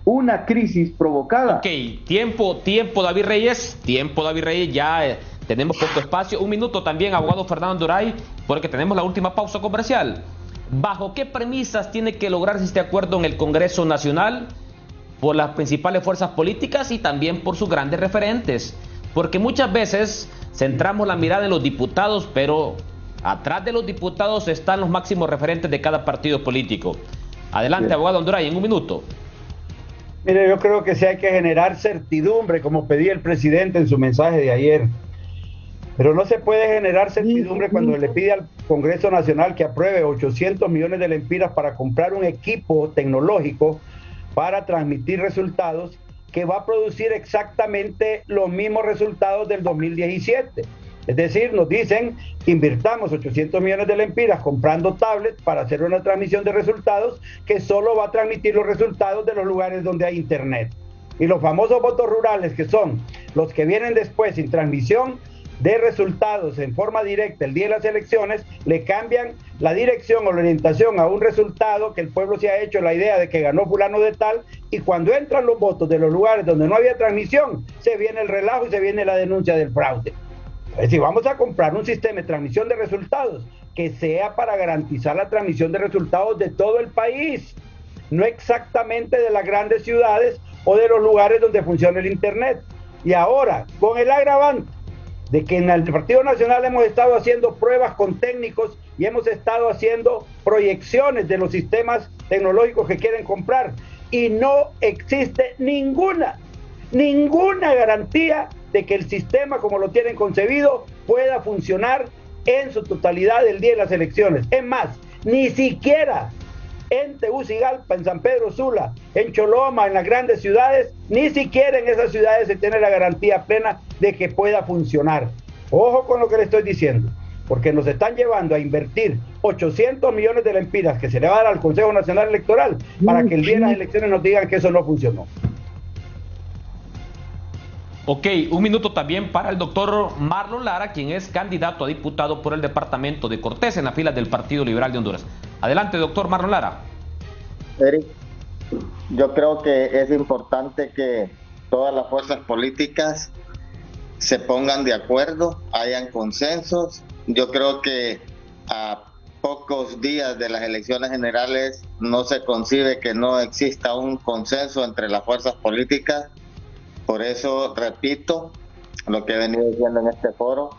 una crisis provocada. Ok, tiempo, David Reyes, ya tenemos poco espacio. Un minuto también, abogado Fernando Anduray, porque tenemos la última pausa comercial. ¿Bajo qué premisas tiene que lograrse este acuerdo en el Congreso Nacional? Por las principales fuerzas políticas y también por sus grandes referentes. Porque muchas veces centramos la mirada en los diputados, pero atrás de los diputados están los máximos referentes de cada partido político. Adelante, abogado Anduray, en un minuto. Mire, yo creo que sí hay que generar certidumbre, como pedía el presidente en su mensaje de ayer. Pero no se puede generar certidumbre cuando le pide al Congreso Nacional que apruebe 800 millones de lempiras para comprar un equipo tecnológico para transmitir resultados que va a producir exactamente los mismos resultados del 2017. Es decir, nos dicen que invirtamos 800 millones de lempiras comprando tablets para hacer una transmisión de resultados que solo va a transmitir los resultados de los lugares donde hay internet. Y los famosos votos rurales, que son los que vienen después sin transmisión de resultados en forma directa el día de las elecciones, le cambian la dirección o la orientación a un resultado que el pueblo se ha hecho la idea de que ganó fulano de tal, y cuando entran los votos de los lugares donde no había transmisión, se viene el relajo y se viene la denuncia del fraude. Es decir, vamos a comprar un sistema de transmisión de resultados que sea para garantizar la transmisión de resultados de todo el país, no exactamente de las grandes ciudades o de los lugares donde funciona el internet. Y ahora, con el agravante de que en el Partido Nacional hemos estado haciendo pruebas con técnicos y hemos estado haciendo proyecciones de los sistemas tecnológicos que quieren comprar, y no existe ninguna garantía de que el sistema como lo tienen concebido pueda funcionar en su totalidad el día de las elecciones. Es más, ni siquiera en Tegucigalpa, en San Pedro Sula, en Choloma, en las grandes ciudades, ni siquiera en esas ciudades se tiene la garantía plena de que pueda funcionar. Ojo con lo que le estoy diciendo, porque nos están llevando a invertir 800 millones de lempiras que se le va a dar al Consejo Nacional Electoral para que el día de las elecciones nos digan que eso no funcionó. Ok, un minuto también para el doctor Marlon Lara, quien es candidato a diputado por el departamento de Cortés en las filas del Partido Liberal de Honduras. Adelante, doctor Marlon Lara. Eric, yo creo que es importante que todas las fuerzas políticas se pongan de acuerdo, hayan consensos. Yo creo que a pocos días de las elecciones generales no se concibe que no exista un consenso entre las fuerzas políticas. Por eso repito lo que he venido diciendo en este foro: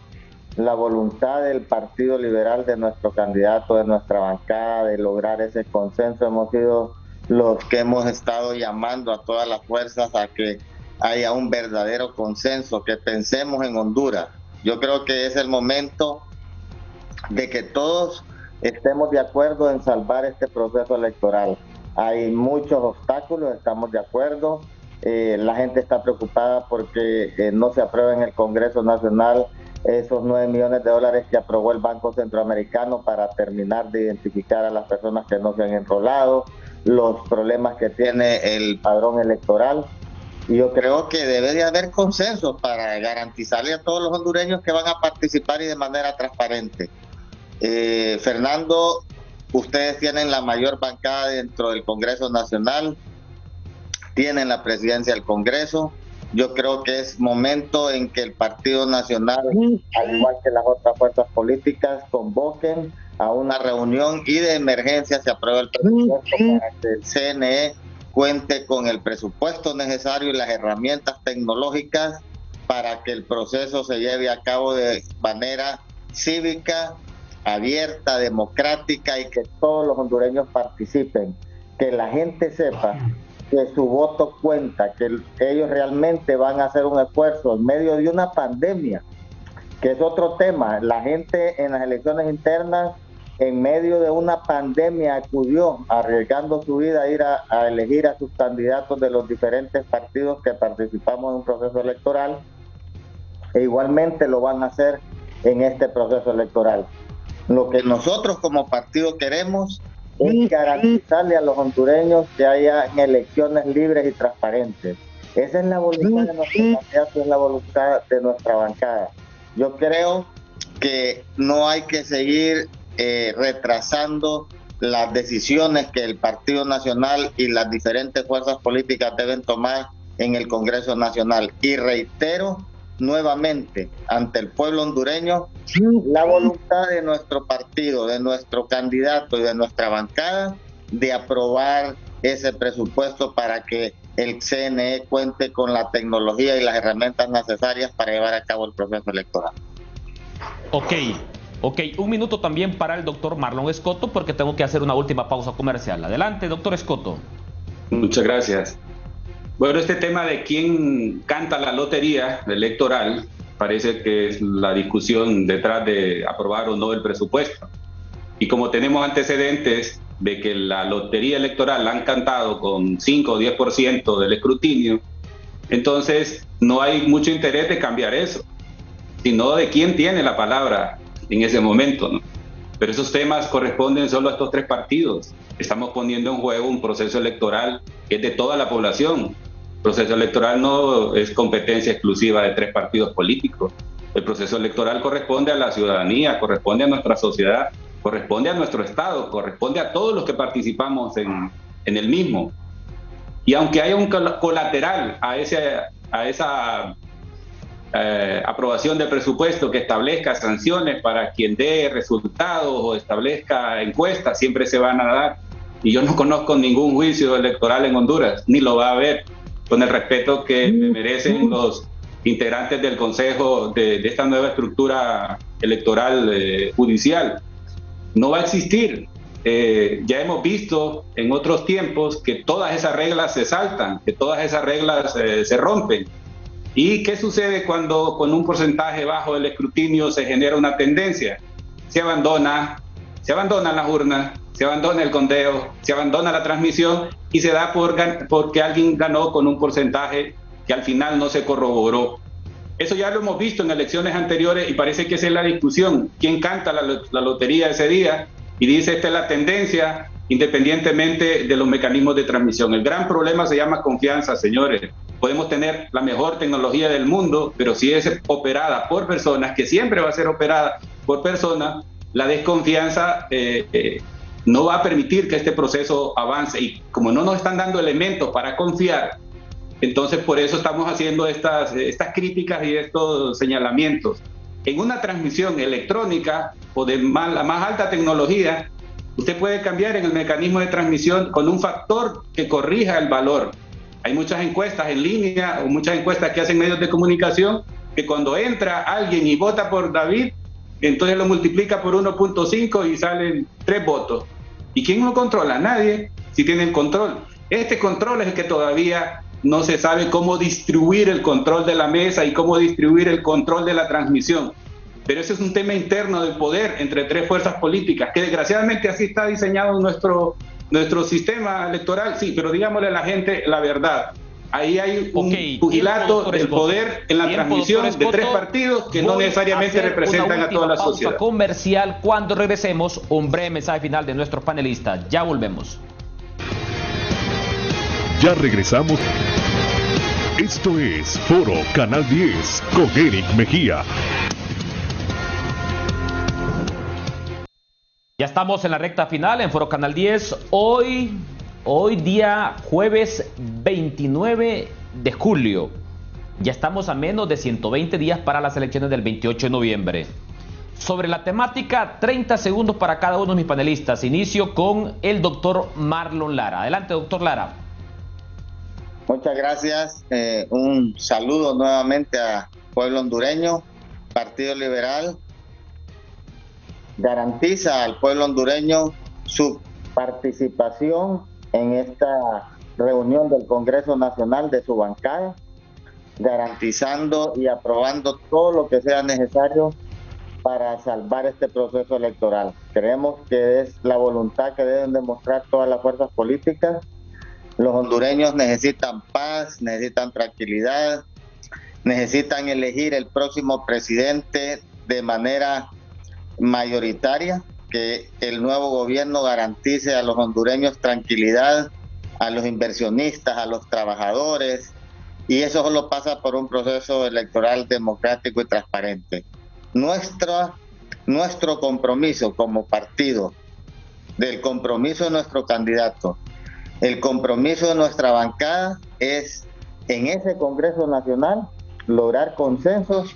la voluntad del Partido Liberal, de nuestro candidato, de nuestra bancada, de lograr ese consenso. Hemos sido los que hemos estado llamando a todas las fuerzas a que haya un verdadero consenso, que pensemos en Honduras. Yo creo que es el momento de que todos estemos de acuerdo en salvar este proceso electoral. Hay muchos obstáculos, estamos de acuerdo. La gente está preocupada porque no se aprueba en el Congreso Nacional esos 9 millones de dólares que aprobó el Banco Centroamericano para terminar de identificar a las personas que no se han enrolado, los problemas que tiene el padrón electoral. Y yo creo que debe de haber consenso para garantizarle a todos los hondureños que van a participar y de manera transparente. Fernando, ustedes tienen la mayor bancada dentro del Congreso Nacional, tienen la presidencia del Congreso. Yo creo que es momento en que el Partido Nacional, al igual que las otras fuerzas políticas, convoquen a una reunión y de emergencia se apruebe el presupuesto para que el CNE cuente con el presupuesto necesario y las herramientas tecnológicas para que el proceso se lleve a cabo de manera cívica abierta, democrática y que todos los hondureños participen, que la gente sepa que su voto cuenta, que ellos realmente van a hacer un esfuerzo en medio de una pandemia, que es otro tema. La gente en las elecciones internas, en medio de una pandemia, acudió arriesgando su vida a ir a elegir a sus candidatos de los diferentes partidos que participamos en un proceso electoral, e igualmente lo van a hacer en este proceso electoral. Lo que nosotros como partido queremos es garantizarle a los hondureños que haya elecciones libres y transparentes. Esa es la voluntad de nuestro candidato, es la voluntad de nuestra bancada. Yo creo que no hay que seguir retrasando las decisiones que el Partido Nacional y las diferentes fuerzas políticas deben tomar en el Congreso Nacional. Y reitero nuevamente ante el pueblo hondureño la voluntad de nuestro partido, de nuestro candidato y de nuestra bancada de aprobar ese presupuesto para que el CNE cuente con la tecnología y las herramientas necesarias para llevar a cabo el proceso electoral. Ok, un minuto también para el doctor Marlon Escoto, porque tengo que hacer una última pausa comercial. Adelante, doctor Escoto. Muchas gracias. Bueno, este tema de quién canta la lotería electoral parece que es la discusión detrás de aprobar o no el presupuesto. Y como tenemos antecedentes de que la lotería electoral la han cantado con 5 o 10% del escrutinio, entonces no hay mucho interés de cambiar eso, sino de quién tiene la palabra en ese momento, ¿no? Pero esos temas corresponden solo a estos 3 partidos. Estamos poniendo en juego un proceso electoral que es de toda la población. El proceso electoral no es competencia exclusiva de 3 partidos políticos. El proceso electoral corresponde a la ciudadanía, corresponde a nuestra sociedad, corresponde a nuestro Estado, corresponde a todos los que participamos en el mismo. Y aunque haya un colateral a esa aprobación del presupuesto que establezca sanciones para quien dé resultados o establezca encuestas, siempre se van a dar. Y yo no conozco ningún juicio electoral en Honduras, ni lo va a haber, con el respeto que merecen los integrantes del Consejo de esta nueva estructura electoral judicial. No va a existir. Ya hemos visto en otros tiempos que todas esas reglas se saltan, que todas esas reglas se rompen. ¿Y qué sucede cuando con un porcentaje bajo del escrutinio se genera una tendencia? Se abandonan las urnas, se abandona el conteo, se abandona la transmisión y se da porque alguien ganó con un porcentaje que al final no se corroboró. Eso ya lo hemos visto en elecciones anteriores y parece que esa es la discusión. ¿Quién canta la lotería ese día? Y dice, esta es la tendencia, independientemente de los mecanismos de transmisión. El gran problema se llama confianza, señores. Podemos tener la mejor tecnología del mundo, pero si es operada por personas, que siempre va a ser operada por personas, la desconfianza no va a permitir que este proceso avance. Y como no nos están dando elementos para confiar, entonces por eso estamos haciendo estas críticas y estos señalamientos. En una transmisión electrónica o de la más alta tecnología, usted puede cambiar en el mecanismo de transmisión con un factor que corrija el valor. Hay muchas encuestas en línea o muchas encuestas que hacen medios de comunicación que cuando entra alguien y vota por David, entonces lo multiplica por 1.5 y salen 3 votos. ¿Y quién lo controla? Nadie, si tienen control. Este control es el que todavía no se sabe cómo distribuir el control de la mesa y cómo distribuir el control de la transmisión. Pero ese es un tema interno del poder entre 3 fuerzas políticas, que desgraciadamente así está diseñado nuestro sistema electoral. Sí, pero digámosle a la gente la verdad. Ahí hay un pugilato del poder en la transmisión de 3 partidos que no necesariamente representan a toda la sociedad. Pausa comercial. Cuando regresemos, un breve mensaje final de nuestros panelistas. Ya volvemos. Ya regresamos. Esto es Foro Canal 10 con Eric Mejía. Ya estamos en la recta final en Foro Canal 10. Hoy día jueves 29 de julio. Ya estamos a menos de 120 días para las elecciones del 28 de noviembre. Sobre la temática, 30 segundos para cada uno de mis panelistas. Inicio con el doctor Marlon Lara. Adelante, doctor Lara. Muchas gracias. Un saludo nuevamente a Pueblo Hondureño, Partido Liberal. garantiza al pueblo hondureño su participación en esta reunión del Congreso Nacional de su bancada, garantizando y aprobando todo lo que sea necesario para salvar este proceso electoral. Creemos que es la voluntad que deben demostrar todas las fuerzas políticas. Los hondureños necesitan paz, necesitan tranquilidad, necesitan elegir el próximo presidente de manera mayoritaria, que el nuevo gobierno garantice a los hondureños tranquilidad, a los inversionistas, a los trabajadores, y eso solo pasa por un proceso electoral democrático y transparente. Nuestro compromiso como partido, del compromiso de nuestro candidato, el compromiso de nuestra bancada es en ese Congreso Nacional lograr consensos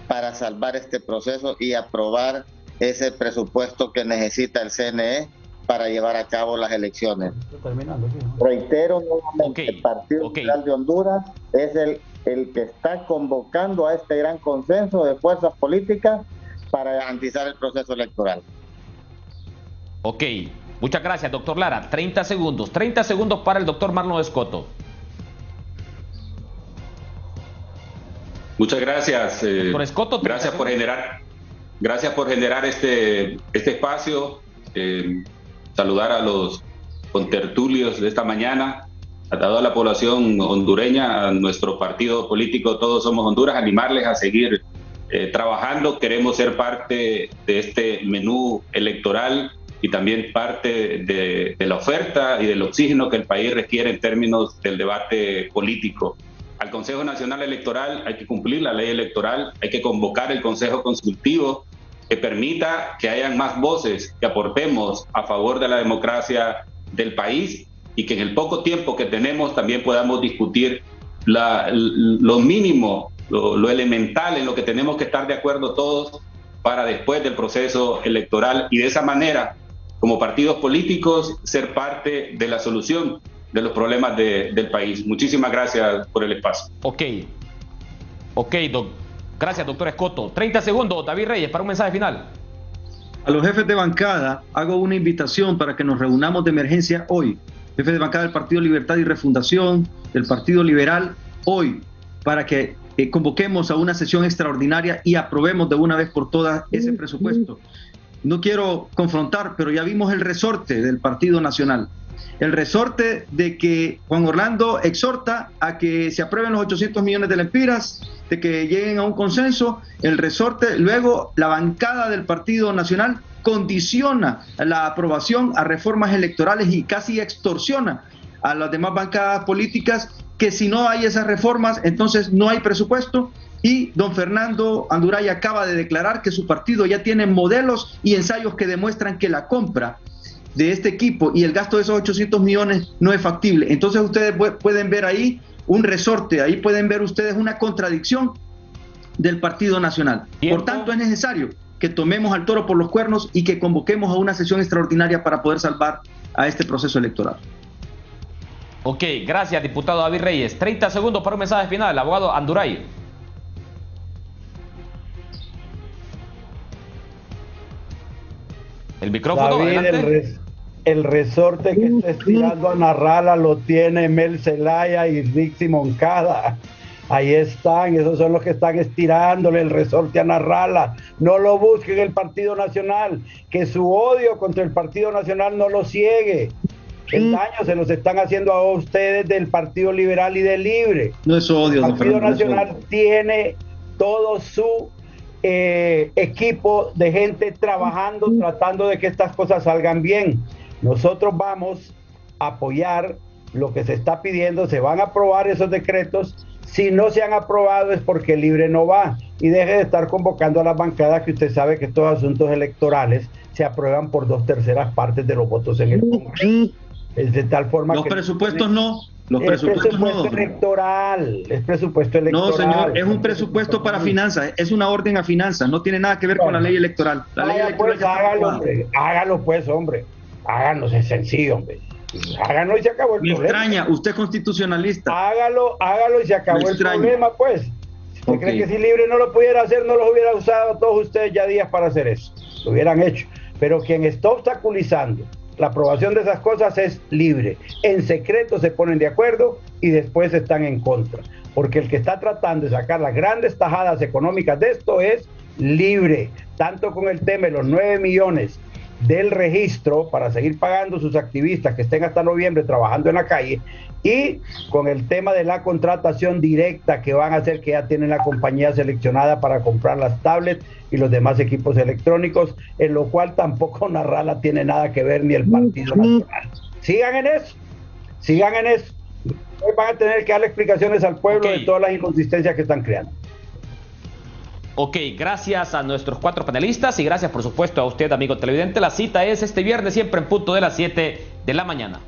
para salvar este proceso y aprobar ese presupuesto que necesita el CNE para llevar a cabo las elecciones. Reitero nuevamente, el Partido Liberal de Honduras es el que está convocando a este gran consenso de fuerzas políticas para garantizar el proceso electoral. Ok, muchas gracias, doctor Lara. 30 segundos para el doctor Marlon Escoto. Muchas gracias. Doctor Escoto, gracias por generar este espacio. Saludar a los contertulios de esta mañana, a toda la población hondureña, a nuestro partido político Todos Somos Honduras, animarles a seguir trabajando. Queremos ser parte de este menú electoral y también parte de la oferta y del oxígeno que el país requiere en términos del debate político. Al Consejo Nacional Electoral hay que cumplir la ley electoral, hay que convocar el Consejo Consultivo que permita que hayan más voces, que aportemos a favor de la democracia del país y que en el poco tiempo que tenemos también podamos discutir lo mínimo, lo elemental en lo que tenemos que estar de acuerdo todos para después del proceso electoral y de esa manera, como partidos políticos, ser parte de la solución de los problemas del país. Muchísimas gracias por el espacio. Gracias, doctor Escoto. 30 segundos, David Reyes, para un mensaje final. A los jefes de bancada hago una invitación para que nos reunamos de emergencia hoy. Jefes de bancada del Partido Libertad y Refundación, del Partido Liberal, hoy, para que convoquemos a una sesión extraordinaria y aprobemos de una vez por todas ese presupuesto. No quiero confrontar, pero ya vimos el resorte del Partido Nacional. El resorte de que Juan Orlando exhorta a que se aprueben los 800 millones de lempiras, de que lleguen a un consenso. El resorte, luego la bancada del Partido Nacional condiciona la aprobación a reformas electorales y casi extorsiona a las demás bancadas políticas que si no hay esas reformas, entonces no hay presupuesto. Y don Fernando Anduray acaba de declarar que su partido ya tiene modelos y ensayos que demuestran que la compra de este equipo y el gasto de esos 800 millones no es factible. Entonces ustedes pueden ver ahí un resorte, ahí pueden ver ustedes una contradicción del Partido Nacional. Por tanto, es necesario que tomemos al toro por los cuernos y que convoquemos a una sesión extraordinaria para poder salvar a este proceso electoral. Ok, gracias, diputado David Reyes. 30 segundos para un mensaje final, abogado Anduray. El micrófono, David, adelante. El resorte que está estirando a Narrala lo tiene Mel Zelaya y Rixi Moncada. Ahí están, esos son los que están estirándole el resorte a Narrala. No lo busquen el Partido Nacional, que su odio contra el Partido Nacional no lo ciegue. El daño se los están haciendo a ustedes del Partido Liberal y del Libre. No es odio. El Partido Nacional tiene todo su equipo de gente trabajando, tratando de que estas cosas salgan bien. Nosotros vamos a apoyar lo que se está pidiendo, se van a aprobar esos decretos. Si no se han aprobado es porque el Libre no va. Y deje de estar convocando a las bancadas, que usted sabe que estos asuntos electorales se aprueban por 2/3 partes de los votos en el Congreso. Es de tal forma los que presupuestos no. Los presupuestos presupuesto no. electoral, es presupuesto electoral. No, señor, es un presupuesto para finanzas, es una orden a finanzas, no tiene nada que ver con la ley electoral. La ley electoral pues, hágalo pues, hombre. Háganos, es sencillo, hombre. Háganlo y se acabó el problema. Me extraña, usted es constitucionalista. Hágalo y se acabó el problema, pues. ¿Usted cree que si Libre no lo pudiera hacer, no los hubiera usado todos ustedes ya días para hacer eso? lo hubieran hecho. Pero quien está obstaculizando la aprobación de esas cosas es libre. En secreto se ponen de acuerdo y después están en contra. Porque el que está tratando de sacar las grandes tajadas económicas de esto es libre. Tanto con el tema de los 9 millones del registro para seguir pagando sus activistas que estén hasta noviembre trabajando en la calle, y con el tema de la contratación directa que van a hacer, que ya tienen la compañía seleccionada para comprar las tablets y los demás equipos electrónicos, en lo cual tampoco Narrala tiene nada que ver, ni el Partido Nacional. Sigan en eso. Hoy van a tener que darle explicaciones al pueblo de todas las inconsistencias que están creando. Ok, gracias a nuestros 4 panelistas y gracias por supuesto a usted, amigo televidente. La cita es este viernes siempre en punto de las 7 de la mañana.